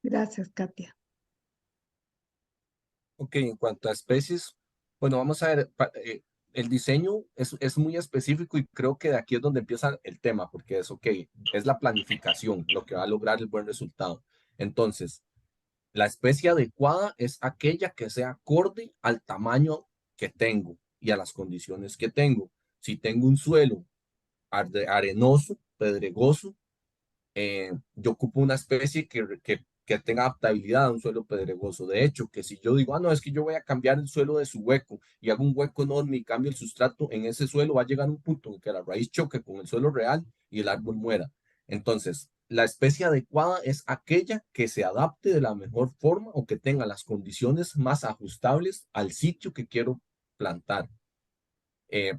Gracias, Katia. Ok, en cuanto a especies, bueno, vamos a ver, el diseño es muy específico y creo que de aquí es donde empieza el tema, porque es, ok, es la planificación lo que va a lograr el buen resultado. Entonces, la especie adecuada es aquella que sea acorde al tamaño que tengo y a las condiciones que tengo. Si tengo un suelo arenoso, pedregoso, yo ocupo una especie que tenga adaptabilidad a un suelo pedregoso. De hecho, que si yo digo, no, es que yo voy a cambiar el suelo de su hueco y hago un hueco enorme y cambio el sustrato, en ese suelo va a llegar un punto en que la raíz choque con el suelo real y el árbol muera. Entonces, la especie adecuada es aquella que se adapte de la mejor forma o que tenga las condiciones más ajustables al sitio que quiero plantar. Eh,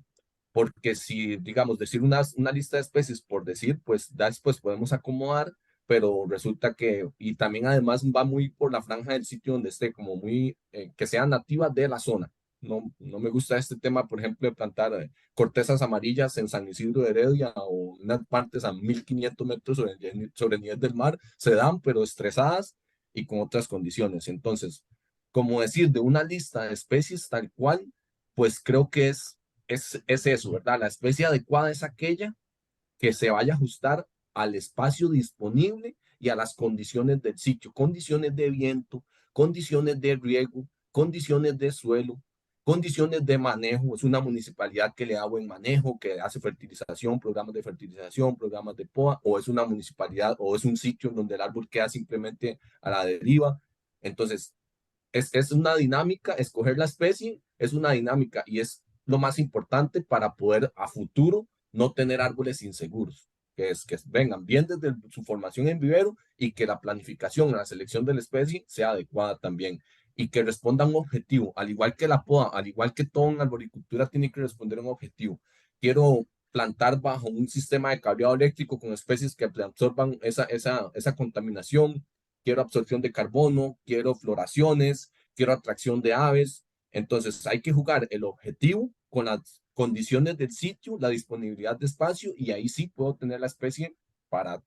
Porque si, digamos, decir una lista de especies por decir, pues después podemos acomodar, pero resulta que, y también además va muy por la franja del sitio donde esté, como muy, que sea nativa de la zona. No me gusta este tema, por ejemplo, de plantar cortezas amarillas en San Isidro de Heredia o unas partes a 1500 metros sobre el nivel del mar, se dan, pero estresadas y con otras condiciones. Entonces, como decir de una lista de especies tal cual, pues creo que es eso, ¿verdad? La especie adecuada es aquella que se vaya a ajustar al espacio disponible y a las condiciones del sitio, condiciones de viento, condiciones de riego, condiciones de suelo, condiciones de manejo. Es una municipalidad que le da buen manejo, que hace fertilización, programas de poda, o es una municipalidad o es un sitio en donde el árbol queda simplemente a la deriva. Entonces, es una dinámica, escoger la especie es una dinámica y es lo más importante para poder a futuro no tener árboles inseguros, que es que vengan bien desde su formación en vivero y que la planificación, la selección de la especie sea adecuada también y que responda a un objetivo, al igual que la poda, al igual que todo en arboricultura tiene que responder a un objetivo. Quiero plantar bajo un sistema de cableado eléctrico con especies que absorban esa contaminación, quiero absorción de carbono, quiero floraciones, quiero atracción de aves. Entonces hay que jugar el objetivo con las condiciones del sitio, la disponibilidad de espacio y ahí sí puedo tener la especie para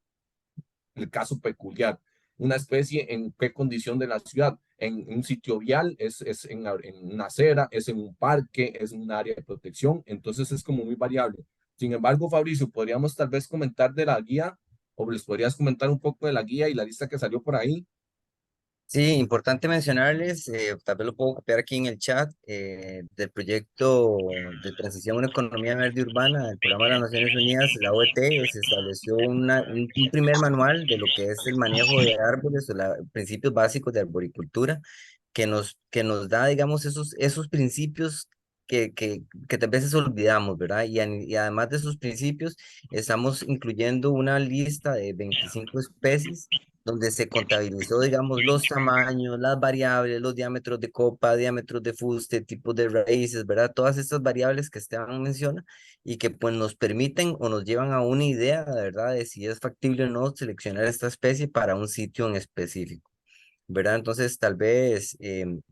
el caso peculiar. Una especie en qué condición de la ciudad, en un sitio vial, es en una acera, es en un parque, es en un área de protección, entonces es como muy variable. Sin embargo, Fabricio, podríamos tal vez comentar de la guía o les podrías comentar un poco de la guía y la lista que salió por ahí. Sí, importante mencionarles, tal vez lo puedo copiar aquí en el chat, del proyecto de transición a una economía verde urbana del Programa de las Naciones Unidas, la OET, se estableció un primer manual de lo que es el manejo de árboles o los principios básicos de arboricultura. que nos da, digamos, esos principios que a veces olvidamos, ¿verdad? Y además de esos principios, estamos incluyendo una lista de 25 especies donde se contabilizó, digamos, los tamaños, las variables, los diámetros de copa, diámetros de fuste, tipos de raíces, ¿verdad? Todas estas variables que Esteban menciona y que pues nos permiten o nos llevan a una idea, ¿verdad? De si es factible o no seleccionar esta especie para un sitio en específico. ¿Verdad? Entonces, tal vez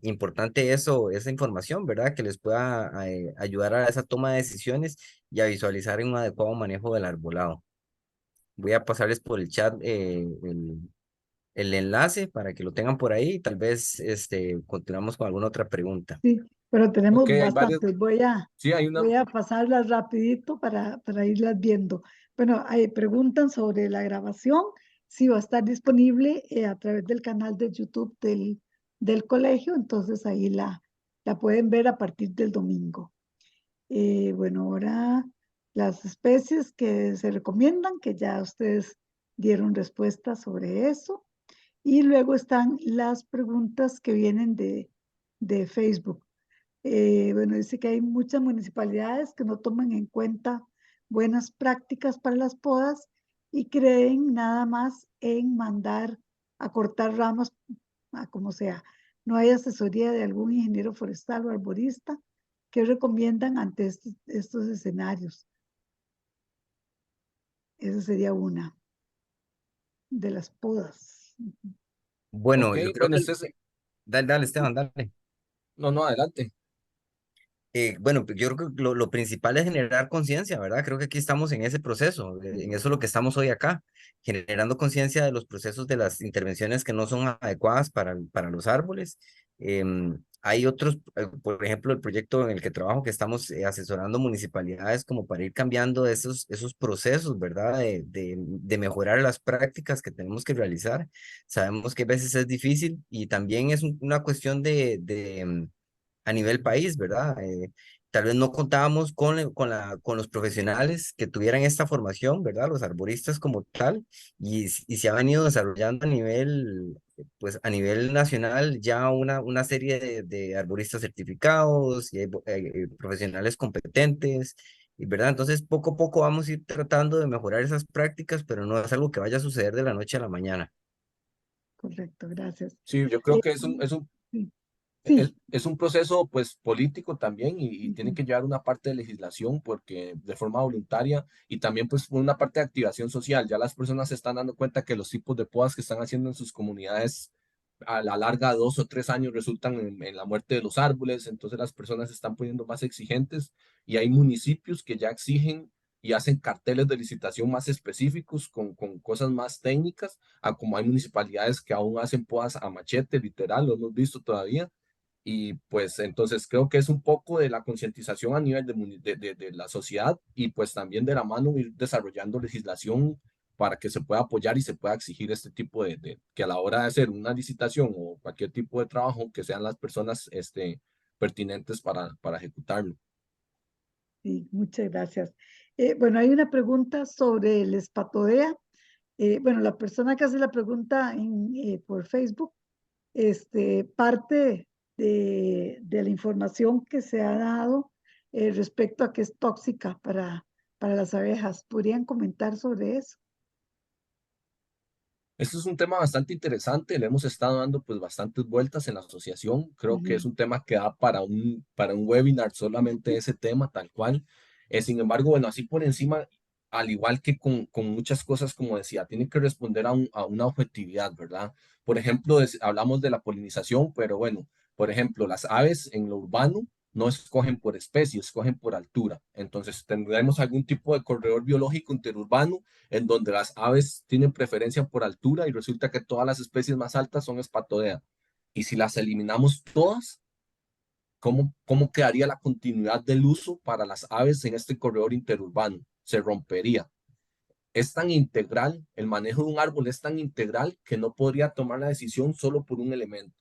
importante esa información, ¿verdad? Que les pueda ayudar a esa toma de decisiones y a visualizar un adecuado manejo del arbolado. Voy a pasarles por el chat el enlace para que lo tengan por ahí y tal vez continuamos con alguna otra pregunta. Sí, pero tenemos Ok, hay varias, bastantes. sí, hay una, Voy a pasarlas rapidito para irlas viendo. Bueno, preguntan sobre la grabación, si va a estar disponible a través del canal de YouTube del colegio, entonces ahí la pueden ver a partir del domingo. Bueno, ahora las especies que se recomiendan, que ya ustedes dieron respuesta sobre eso. Y luego están las preguntas que vienen de Facebook. Bueno, dice que hay muchas municipalidades que no toman en cuenta buenas prácticas para las podas y creen nada más en mandar a cortar ramas a como sea. No hay asesoría de algún ingeniero forestal o arborista que recomiendan ante estos escenarios. Esa sería una de las podas. Bueno, ok, yo creo bueno, que... Dale, dale, Esteban, dale. no, adelante. Bueno, pues yo creo que lo principal es generar conciencia, ¿verdad? Creo que aquí estamos en ese proceso, en eso es lo que estamos hoy acá, generando conciencia de los procesos de las intervenciones que no son adecuadas para los árboles. Hay otros, por ejemplo, el proyecto en el que trabajo, que estamos asesorando municipalidades como para ir cambiando esos procesos, ¿verdad? De mejorar las prácticas que tenemos que realizar. Sabemos que a veces es difícil y también es una cuestión a nivel país, ¿verdad? Tal vez no contábamos con los profesionales que tuvieran esta formación, ¿verdad? Los arboristas como tal, y se ha venido desarrollando pues a nivel nacional ya una serie de arboristas certificados y hay profesionales competentes, y ¿verdad? Entonces, poco a poco vamos a ir tratando de mejorar esas prácticas, pero no es algo que vaya a suceder de la noche a la mañana. Correcto, gracias. Sí, yo creo que Sí, sí. es un proceso pues político también y tiene Ujú. que llevar una parte de legislación porque de forma voluntaria y también pues una parte de activación social. Ya las personas se están dando cuenta que los tipos de podas que están haciendo en sus comunidades a la larga 2 o 3 años resultan en la muerte de los árboles, entonces las personas se están poniendo más exigentes y hay municipios que ya exigen y hacen carteles de licitación más específicos con cosas más técnicas, a como hay municipalidades que aún hacen podas a machete, literal, lo hemos visto todavía. Y pues entonces creo que es un poco de la concientización a nivel de la sociedad y pues también de la mano ir desarrollando legislación para que se pueda apoyar y se pueda exigir este tipo que a la hora de hacer una licitación o cualquier tipo de trabajo, que sean las personas pertinentes para ejecutarlo. Sí, muchas gracias. Bueno, hay una pregunta sobre el espatodea. Bueno, la persona que hace la pregunta por Facebook, parte de la información que se ha dado respecto a que es tóxica para las abejas. ¿Podrían comentar sobre eso? Este es un tema bastante interesante, le hemos estado dando pues bastantes vueltas en la asociación, creo que es Ujú, un tema que da para un webinar solamente ese tema tal cual. Sin embargo, bueno, así por encima, al igual que con muchas cosas, como decía, tiene que responder a una objetividad, ¿verdad? Por ejemplo, hablamos de la polinización, pero bueno, por ejemplo, las aves en lo urbano no escogen por especie, escogen por altura. Entonces, tendremos algún tipo de corredor biológico interurbano en donde las aves tienen preferencia por altura y resulta que todas las especies más altas son espatodea. Y si las eliminamos todas, ¿cómo quedaría la continuidad del uso para las aves en este corredor interurbano? Se rompería. Es tan integral, el manejo de un árbol es tan integral que no podría tomar la decisión solo por un elemento.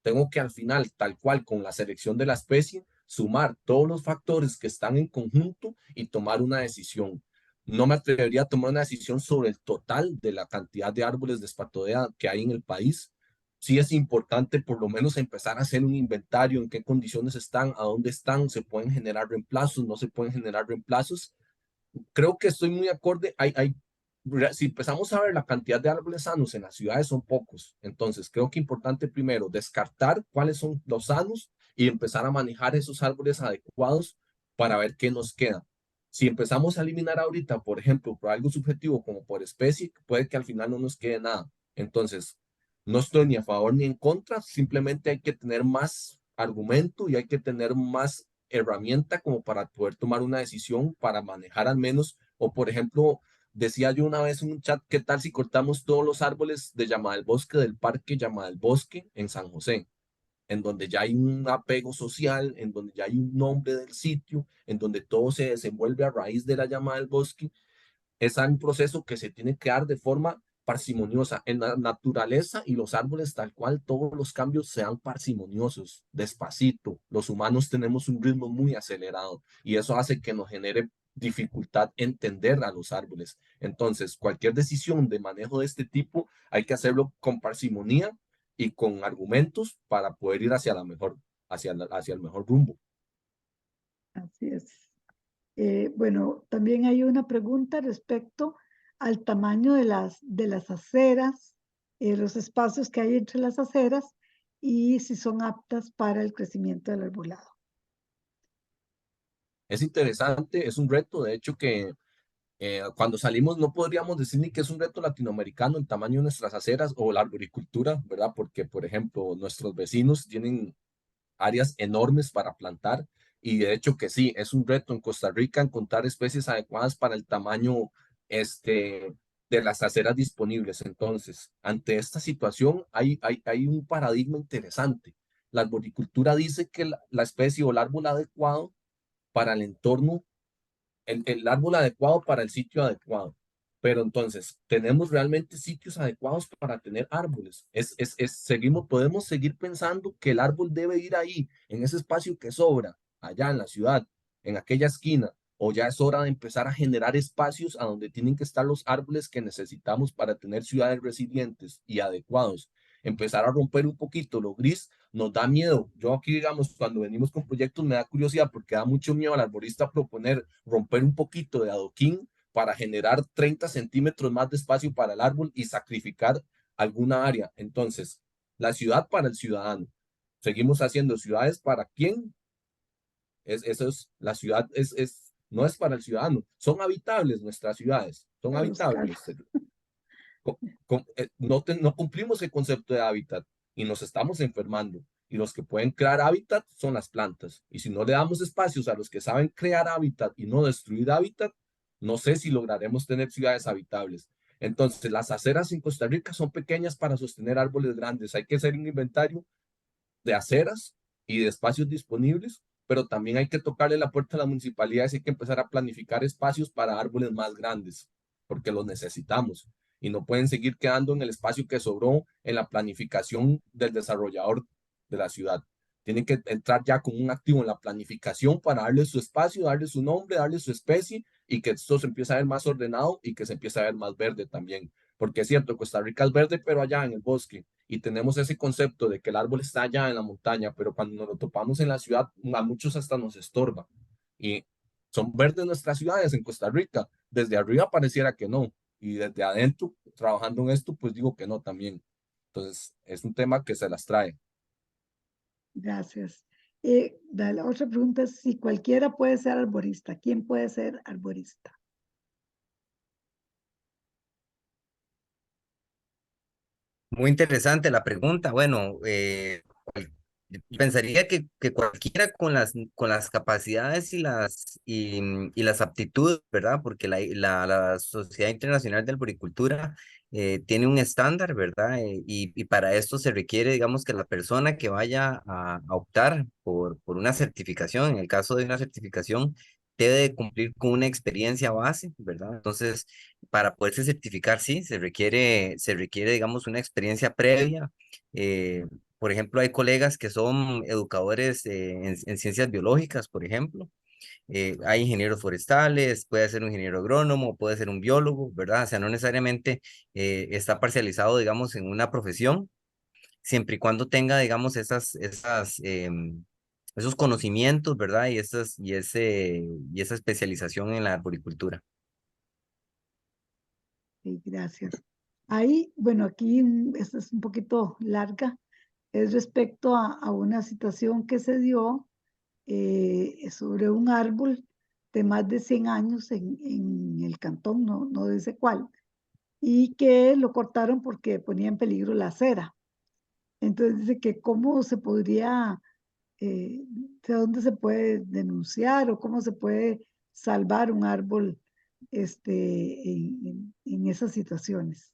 Tengo que al final, tal cual con la selección de la especie, sumar todos los factores que están en conjunto y tomar una decisión. No me atrevería a tomar una decisión sobre el total de la cantidad de árboles de espatodea que hay en el país, sí es importante por lo menos empezar a hacer un inventario en qué condiciones están, a dónde están, se pueden generar reemplazos, no se pueden generar reemplazos. Creo que estoy muy acorde. Si empezamos a ver la cantidad de árboles sanos en las ciudades son pocos. Entonces, creo que es importante primero descartar cuáles son los sanos y empezar a manejar esos árboles adecuados para ver qué nos queda. Si empezamos a eliminar ahorita, por ejemplo, por algo subjetivo como por especie, puede que al final no nos quede nada. Entonces, no estoy ni a favor ni en contra, simplemente hay que tener más argumento y hay que tener más herramienta como para poder tomar una decisión para manejar al menos, o por ejemplo, decía yo una vez en un chat, ¿qué tal si cortamos todos los árboles de Llamada del Bosque del Parque Llamada del Bosque en San José? En donde ya hay un apego social, en donde ya hay un nombre del sitio, en donde todo se desenvuelve a raíz de la Llamada del Bosque. Es un proceso que se tiene que dar de forma parsimoniosa. En la naturaleza y los árboles tal cual, todos los cambios sean parsimoniosos, despacito. Los humanos tenemos un ritmo muy acelerado y eso hace que nos genere dificultad entender a los árboles. Entonces, cualquier decisión de manejo de este tipo hay que hacerlo con parsimonía y con argumentos para poder ir hacia la mejor, hacia el mejor rumbo. Así es. Bueno, también hay una pregunta respecto al tamaño de las aceras, los espacios que hay entre las aceras y si son aptas para el crecimiento del arbolado. Es interesante, es un reto, de hecho que cuando salimos no podríamos decir ni que es un reto latinoamericano el tamaño de nuestras aceras o la arboricultura, ¿verdad? Porque, por ejemplo, nuestros vecinos tienen áreas enormes para plantar y de hecho que sí, es un reto en Costa Rica encontrar especies adecuadas para el tamaño de las aceras disponibles. Entonces, ante esta situación hay un paradigma interesante. La arboricultura dice que la especie o el árbol adecuado para el entorno, el árbol adecuado para el sitio adecuado. Pero entonces, ¿tenemos realmente sitios adecuados para tener árboles? Podemos seguir pensando que el árbol debe ir ahí, en ese espacio que sobra, allá en la ciudad, en aquella esquina, o ya es hora de empezar a generar espacios a donde tienen que estar los árboles que necesitamos para tener ciudades resilientes y adecuados. Empezar a romper un poquito lo gris nos da miedo. Yo aquí, digamos, cuando venimos con proyectos me da curiosidad porque da mucho miedo al arborista proponer romper un poquito de adoquín para generar 30 centímetros más de espacio para el árbol y sacrificar alguna área. Entonces, la ciudad para el ciudadano. Seguimos haciendo ciudades para quién. La ciudad no es para el ciudadano. Son habitables nuestras ciudades, son Para los habitables. carros. No cumplimos el concepto de hábitat y nos estamos enfermando. Y los que pueden crear hábitat son las plantas. Y si no le damos espacios a los que saben crear hábitat y no destruir hábitat, no sé si lograremos tener ciudades habitables. Entonces, las aceras en Costa Rica son pequeñas para sostener árboles grandes. Hay que hacer un inventario de aceras y de espacios disponibles, pero también hay que tocarle la puerta a las municipalidades y hay que empezar a planificar espacios para árboles más grandes, porque los necesitamos y no pueden seguir quedando en el espacio que sobró en la planificación del desarrollador de la ciudad. Tienen que entrar ya como un activo en la planificación para darle su espacio, darle su nombre, darle su especie y que esto se empiece a ver más ordenado y que se empiece a ver más verde también. Porque es cierto, Costa Rica es verde, pero allá en el bosque. Y tenemos ese concepto de que el árbol está allá en la montaña, pero cuando nos lo topamos en la ciudad, a muchos hasta nos estorba. Y son verdes nuestras ciudades en Costa Rica. Desde arriba pareciera que no. Y desde adentro, trabajando en esto, pues digo que no también. Entonces, es un tema que se las trae. Gracias. La otra pregunta es si cualquiera puede ser arborista. ¿Quién puede ser arborista? Muy interesante la pregunta. Bueno, pensaría que cualquiera con las capacidades y las aptitudes, ¿verdad? Porque la Sociedad Internacional de Arboricultura tiene un estándar, ¿verdad? Y para esto se requiere, digamos, que la persona que vaya a optar por una certificación, en el caso de una certificación, debe de cumplir con una experiencia base, ¿verdad? Entonces, para poderse certificar, sí, se requiere, digamos, una experiencia previa. Por ejemplo, hay colegas que son educadores en ciencias biológicas, por ejemplo. Hay ingenieros forestales, puede ser un ingeniero agrónomo, puede ser un biólogo, ¿verdad? O sea, no necesariamente está parcializado, digamos, en una profesión. siempre y cuando tenga, digamos, esos conocimientos, ¿verdad? Y esa especialización en la arboricultura. Sí, gracias. Ahí, bueno, aquí esta es un poquito larga, es respecto a una situación que se dio sobre un árbol de más de 100 años en el cantón, no dice cuál, y que lo cortaron porque ponía en peligro la acera. Entonces dice que cómo se podría, de dónde se puede denunciar o cómo se puede salvar un árbol en esas situaciones.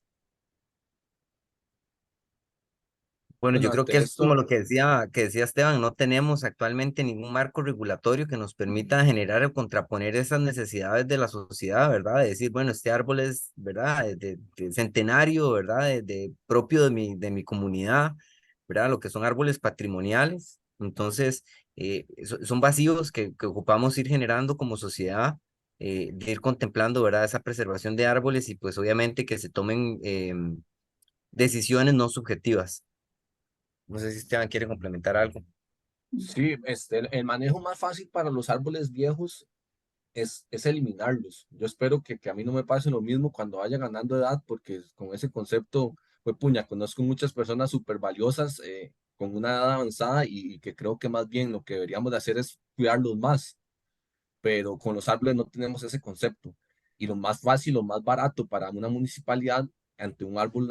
Bueno, yo Bueno, creo que ante es como esto, lo que decía Esteban, no tenemos actualmente ningún marco regulatorio que nos permita generar o contraponer esas necesidades de la sociedad, ¿verdad? De decir, bueno, este árbol es, ¿verdad? De centenario, ¿verdad? Propio de mi comunidad, ¿verdad? Lo que son árboles patrimoniales. Entonces, son vacíos que ocupamos ir generando como sociedad, de ir contemplando, ¿verdad? Esa preservación de árboles y pues obviamente que se tomen decisiones no subjetivas. No sé si Esteban quiere complementar algo. sí, el manejo más fácil para los árboles viejos es eliminarlos. Yo espero que a mí no me pase lo mismo cuando vaya ganando edad, porque con ese concepto, pues puña, conozco muchas personas súper valiosas con una edad avanzada y que creo que más bien lo que deberíamos de hacer es cuidarlos más, pero con los árboles no tenemos ese concepto. Y lo más fácil, lo más barato para una municipalidad ante un árbol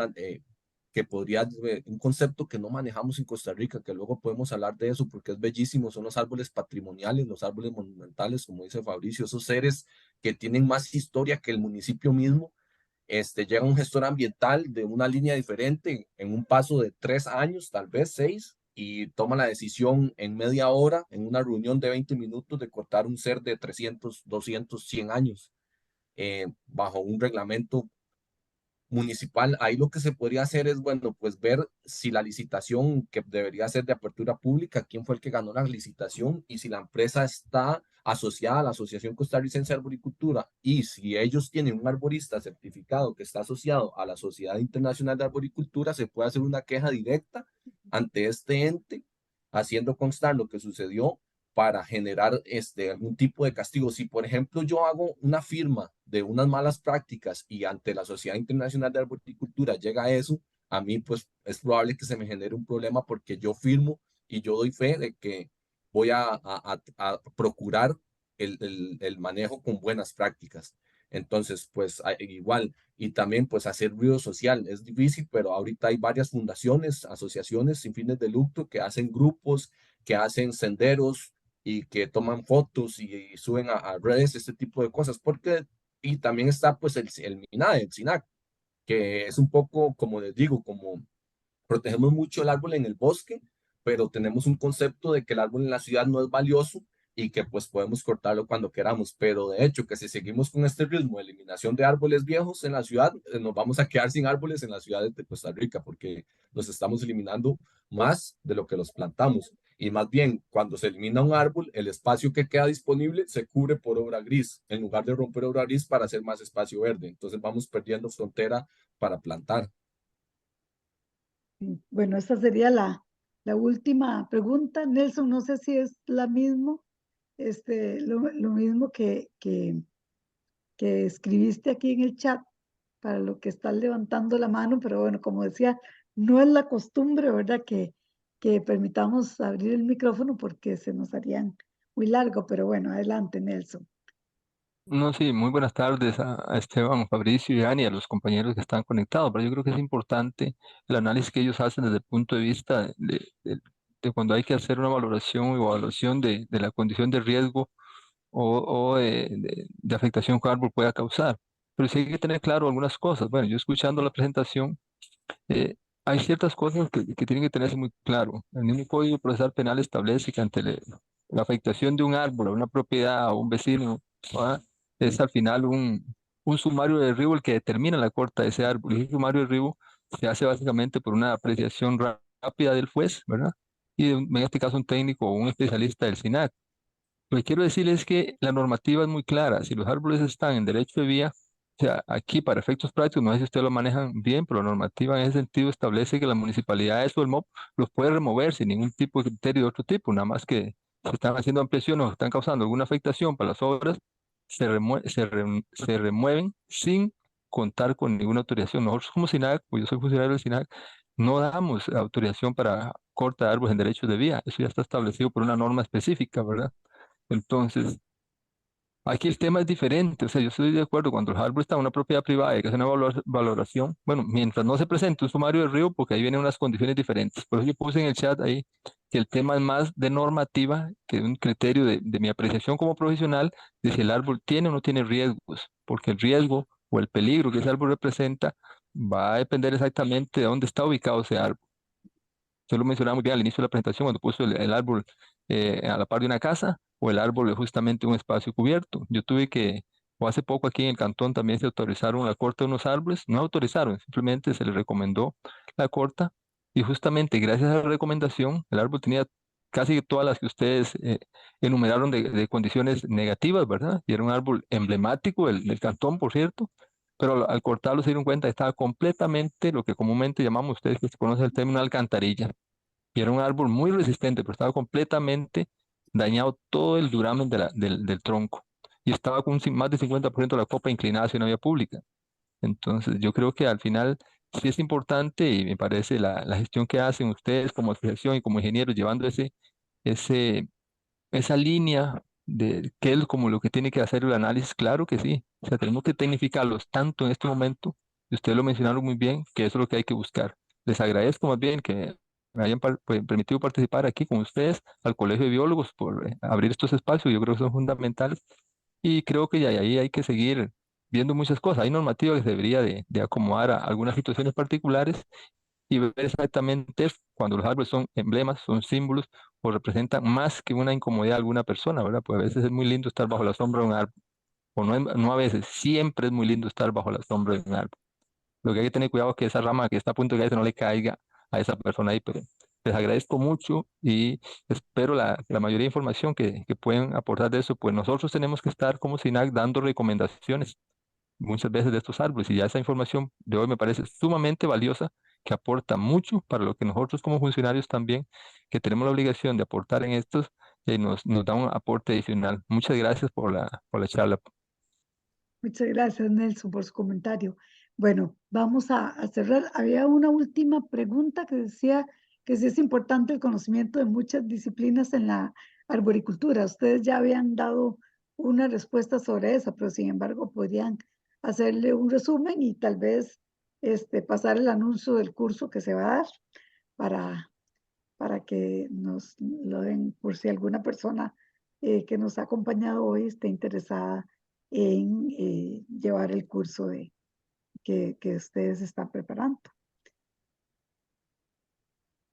que podría, un concepto que no manejamos en Costa Rica, que luego podemos hablar de eso porque es bellísimo, son los árboles patrimoniales, los árboles monumentales, como dice Fabricio, esos seres que tienen más historia que el municipio mismo. Llega un gestor ambiental de una línea diferente en un paso de 3 años, tal vez 6, y toma la decisión en media hora, en una reunión de 20 minutos, de cortar un ser de 300, 200, 100 años, bajo un reglamento municipal. Ahí lo que se podría hacer es, bueno, pues ver si la licitación que debería ser de apertura pública, quién fue el que ganó la licitación y si la empresa está asociada a la Asociación Costarricense de Arboricultura y si ellos tienen un arborista certificado que está asociado a la Sociedad Internacional de Arboricultura, se puede hacer una queja directa ante este ente haciendo constar lo que sucedió para generar algún tipo de castigo. Si, por ejemplo, yo hago una firma de unas malas prácticas y ante la Sociedad Internacional de Arboricultura llega a eso, a mí pues es probable que se me genere un problema porque yo firmo y yo doy fe de que voy a procurar el manejo con buenas prácticas. Entonces, pues igual, y también pues hacer ruido social es difícil, pero ahorita hay varias fundaciones, asociaciones sin fines de lucro que hacen grupos, que hacen senderos, y que toman fotos y suben a redes este tipo de cosas, porque, y también está pues el MINAE, el SINAC, que es un poco, como les digo, como protegemos mucho el árbol en el bosque, pero tenemos un concepto de que el árbol en la ciudad no es valioso y que pues podemos cortarlo cuando queramos, pero de hecho que si seguimos con este ritmo de eliminación de árboles viejos en la ciudad, nos vamos a quedar sin árboles en las ciudades de Costa Rica porque los estamos eliminando más de lo que los plantamos. Y más bien, cuando se elimina un árbol, el espacio que queda disponible se cubre por obra gris, en lugar de romper obra gris para hacer más espacio verde. Entonces vamos perdiendo frontera para plantar. Sí. Bueno, esta sería la última pregunta. Nelson, no sé si es la mismo, lo mismo que escribiste aquí en el chat para lo que estás levantando la mano, pero bueno, como decía, no es la costumbre, ¿verdad? Que permitamos abrir el micrófono porque se nos harían muy largo, pero bueno, adelante, Nelson. No, sí, muy buenas tardes a Esteban, Fabricio y Ani, a los compañeros que están conectados, pero yo creo que es importante el análisis que ellos hacen desde el punto de vista de cuando hay que hacer una valoración o evaluación de la condición de riesgo o de afectación que el árbol pueda causar. Pero sí hay que tener claro algunas cosas. Bueno, yo escuchando la presentación, eh, hay ciertas cosas que tienen que tenerse muy claro. El mismo Código Procesal Penal establece que ante la afectación de un árbol a una propiedad o un vecino, ¿va? Es al final un sumario de derribo el que determina la corta de ese árbol. Y ese sumario de derribo se hace básicamente por una apreciación rápida del juez, ¿verdad? Y en este caso un técnico o un especialista del SINAC. Lo que quiero decir es que la normativa es muy clara. Si los árboles están en derecho de vía, O sea, aquí para efectos prácticos, no sé si ustedes lo manejan bien, pero la normativa en ese sentido establece que las municipalidades o el MOP los puede remover sin ningún tipo de criterio de otro tipo, nada más que si están haciendo ampliaciones o están causando alguna afectación para las obras, se remueven sin contar con ninguna autorización. Nosotros como SINAC, pues yo soy funcionario del SINAC, no damos autorización para corta de árboles en derechos de vía. Eso ya está establecido por una norma específica, ¿verdad? Entonces, aquí el tema es diferente, o sea, yo estoy de acuerdo cuando el árbol está en una propiedad privada y hay que hacer una valoración, bueno, mientras no se presente un sumario de río, porque ahí vienen unas condiciones diferentes. Por eso yo puse en el chat ahí que el tema es más de normativa que de un criterio de mi apreciación como profesional de si el árbol tiene o no tiene riesgos, porque el riesgo o el peligro que ese árbol representa va a depender exactamente de dónde está ubicado ese árbol. Yo lo mencionaba muy bien al inicio de la presentación cuando puso el árbol a la par de una casa o el árbol es justamente un espacio cubierto. Yo tuve que, o hace poco aquí en el cantón también se autorizaron la corta de unos árboles, no autorizaron, simplemente se les recomendó la corta y justamente gracias a la recomendación el árbol tenía casi todas las que ustedes enumeraron de condiciones negativas, ¿verdad? Y era un árbol emblemático del cantón, por cierto. Pero al cortarlo se dieron cuenta que estaba completamente lo que comúnmente llamamos ustedes que se conoce el término alcantarilla. Y era un árbol muy resistente, pero estaba completamente dañado todo el duramen del tronco. Y estaba con más del 50% de la copa inclinada hacia una vía pública. Entonces, yo creo que al final sí es importante y me parece la gestión que hacen ustedes como asociación y como ingenieros llevando ese, esa línea de qué es como lo que tiene que hacer el análisis, claro que sí. O sea, tenemos que tecnificarlos tanto en este momento, y ustedes lo mencionaron muy bien, que eso es lo que hay que buscar. Les agradezco más bien que me hayan permitido participar aquí con ustedes, al Colegio de Biólogos, por abrir estos espacios, yo creo que son fundamentales, y creo que ya ahí hay que seguir viendo muchas cosas. Hay normativa que se debería de acomodar a algunas situaciones particulares y ver exactamente cuando los árboles son emblemas, son símbolos o representan más que una incomodidad a alguna persona, ¿verdad? Pues a veces es muy lindo estar bajo la sombra de un árbol, o no, no a veces, siempre es muy lindo estar bajo la sombra de un árbol. Lo que hay que tener cuidado es que esa rama que está a punto de caerse no le caiga a esa persona ahí, pero les agradezco mucho y espero la mayoría de información que pueden aportar de eso, pues nosotros tenemos que estar como SINAC dando recomendaciones muchas veces de estos árboles. Y ya esa información de hoy me parece sumamente valiosa, que aporta mucho para lo que nosotros como funcionarios también, que tenemos la obligación de aportar en estos, nos da un aporte adicional. Muchas gracias por la charla. Muchas gracias, Nelson, por su comentario. Bueno, vamos a cerrar. Había una última pregunta que decía que sí es importante el conocimiento de muchas disciplinas en la arboricultura. Ustedes ya habían dado una respuesta sobre esa, pero sin embargo podrían hacerle un resumen y tal vez pasar el anuncio del curso que se va a dar para, para que nos lo den por si alguna persona que nos ha acompañado hoy esté interesada en llevar el curso que ustedes están preparando.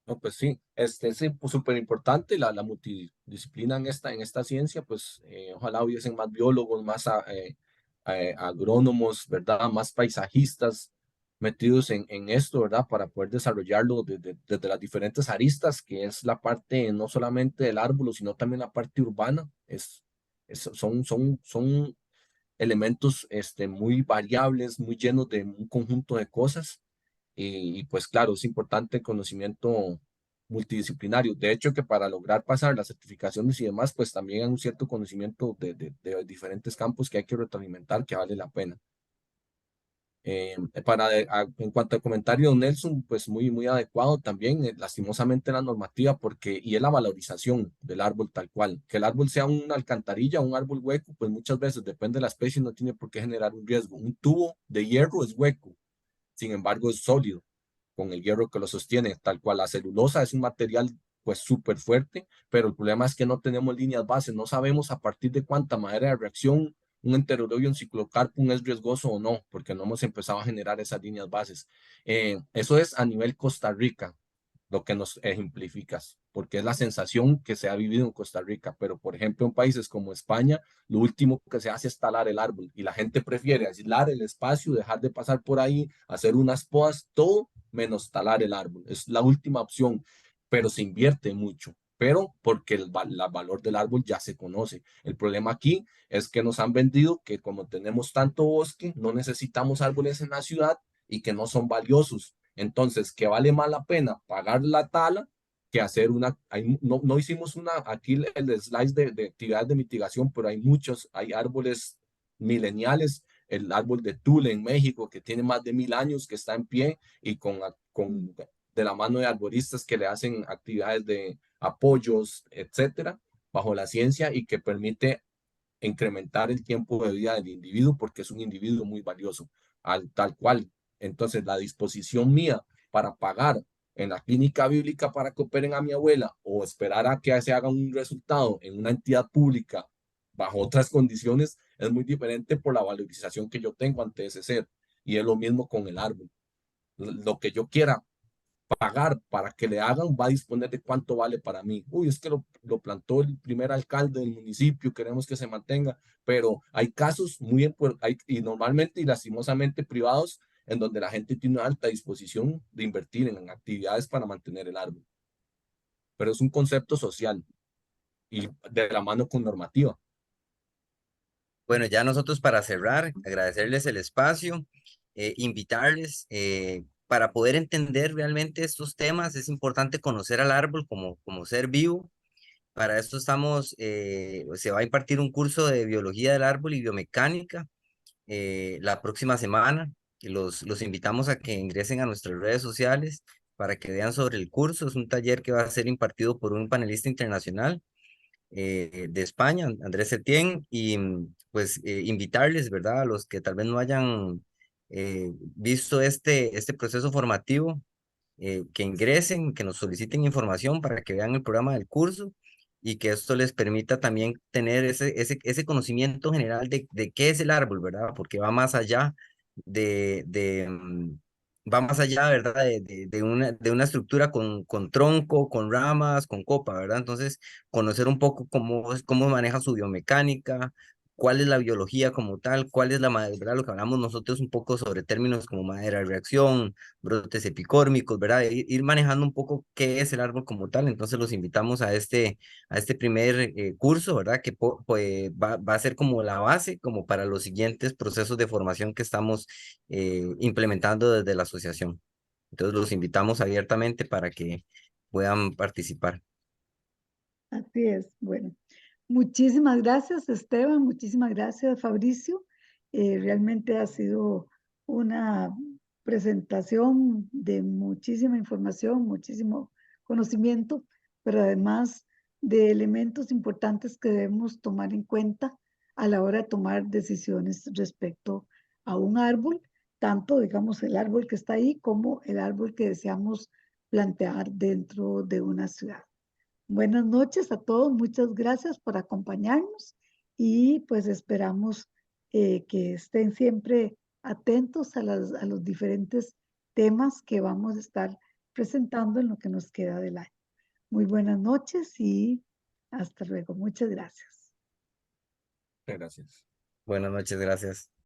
No, pues sí, es súper importante la multidisciplina en esta ciencia, pues ojalá hubiesen más biólogos, más agrónomos, ¿verdad? Más paisajistas metidos en esto, ¿verdad? Para poder desarrollarlo desde las diferentes aristas, que es la parte no solamente del árbol, sino también la parte urbana. Son elementos muy variables, muy llenos de un conjunto de cosas y pues claro, es importante el conocimiento multidisciplinario. De hecho, que para lograr pasar las certificaciones y demás, pues también hay un cierto conocimiento de diferentes campos que hay que retroalimentar, que vale la pena. En cuanto al comentario de Nelson, pues muy adecuado también, lastimosamente la normativa, y es la valorización del árbol tal cual. Que el árbol sea una alcantarilla, un árbol hueco, pues muchas veces depende de la especie, no tiene por qué generar un riesgo. Un tubo de hierro es hueco, sin embargo es sólido con el hierro que lo sostiene, tal cual la celulosa es un material pues súper fuerte, pero el problema es que no tenemos líneas bases, no sabemos a partir de cuánta madera de reacción un enteroideo y un ciclocarpum es riesgoso o no, porque no hemos empezado a generar esas líneas bases. Eso es a nivel Costa Rica, lo que nos ejemplificas, porque es la sensación que se ha vivido en Costa Rica, pero por ejemplo en países como España, lo último que se hace es talar el árbol y la gente prefiere aislar el espacio, dejar de pasar por ahí, hacer unas podas, todo menos talar el árbol. Es la última opción, pero se invierte mucho. pero porque el valor del árbol ya se conoce. El problema aquí es que nos han vendido que como tenemos tanto bosque, no necesitamos árboles en la ciudad y que no son valiosos. Entonces, que vale más la pena pagar la tala que hacer una, no hicimos aquí el slice de actividades de mitigación, pero hay muchos, hay árboles mileniales, el árbol de Tule en México, que tiene más de 1000 años, que está en pie y de la mano de arboristas que le hacen actividades de apoyos, etcétera, bajo la ciencia y que permite incrementar el tiempo de vida del individuo porque es un individuo muy valioso, tal cual. Entonces, la disposición mía para pagar en la clínica bíblica para que operen a mi abuela o esperar a que se haga un resultado en una entidad pública bajo otras condiciones es muy diferente por la valorización que yo tengo ante ese ser. Y es lo mismo con el árbol. Lo que yo quiera pagar para que le hagan va a disponer de cuánto vale para mí. Uy, es que lo plantó el primer alcalde del municipio, queremos que se mantenga, pero hay casos y normalmente y lastimosamente privados en donde la gente tiene una alta disposición de invertir en actividades para mantener el árbol. Pero es un concepto social y de la mano con normativa. Bueno, ya nosotros para cerrar, agradecerles el espacio, invitarles para poder entender realmente estos temas, es importante conocer al árbol como ser vivo. Para esto se va a impartir un curso de biología del árbol y biomecánica la próxima semana. Y los invitamos a que ingresen a nuestras redes sociales para que vean sobre el curso. Es un taller que va a ser impartido por un panelista internacional de España, Andrés Septién, y pues invitarles, ¿verdad? A los que tal vez no hayan visto este proceso formativo, que ingresen, que nos soliciten información para que vean el programa del curso y que esto les permita también tener ese conocimiento general de qué es el árbol, ¿verdad? Porque va más allá va más allá, ¿verdad? De una estructura con tronco, con ramas, con copa, ¿verdad? Entonces, conocer un poco cómo maneja su biomecánica, cuál es la biología como tal, cuál es ¿verdad? Lo que hablamos nosotros un poco sobre términos como madera de reacción, brotes epicórmicos, ¿verdad? Ir manejando un poco qué es el árbol como tal. Entonces los invitamos a este primer curso, ¿verdad? Que pues, va a ser como la base, como para los siguientes procesos de formación que estamos implementando desde la asociación. Entonces los invitamos abiertamente para que puedan participar. Así es. Bueno, muchísimas gracias, Esteban. Muchísimas gracias, Fabricio. Realmente ha sido una presentación de muchísima información, muchísimo conocimiento, pero además de elementos importantes que debemos tomar en cuenta a la hora de tomar decisiones respecto a un árbol, tanto, digamos, el árbol que está ahí como el árbol que deseamos plantear dentro de una ciudad. Buenas noches a todos, muchas gracias por acompañarnos y pues esperamos que estén siempre atentos a los diferentes temas que vamos a estar presentando en lo que nos queda del año. Muy buenas noches y hasta luego. Muchas gracias. Gracias. Buenas noches, gracias.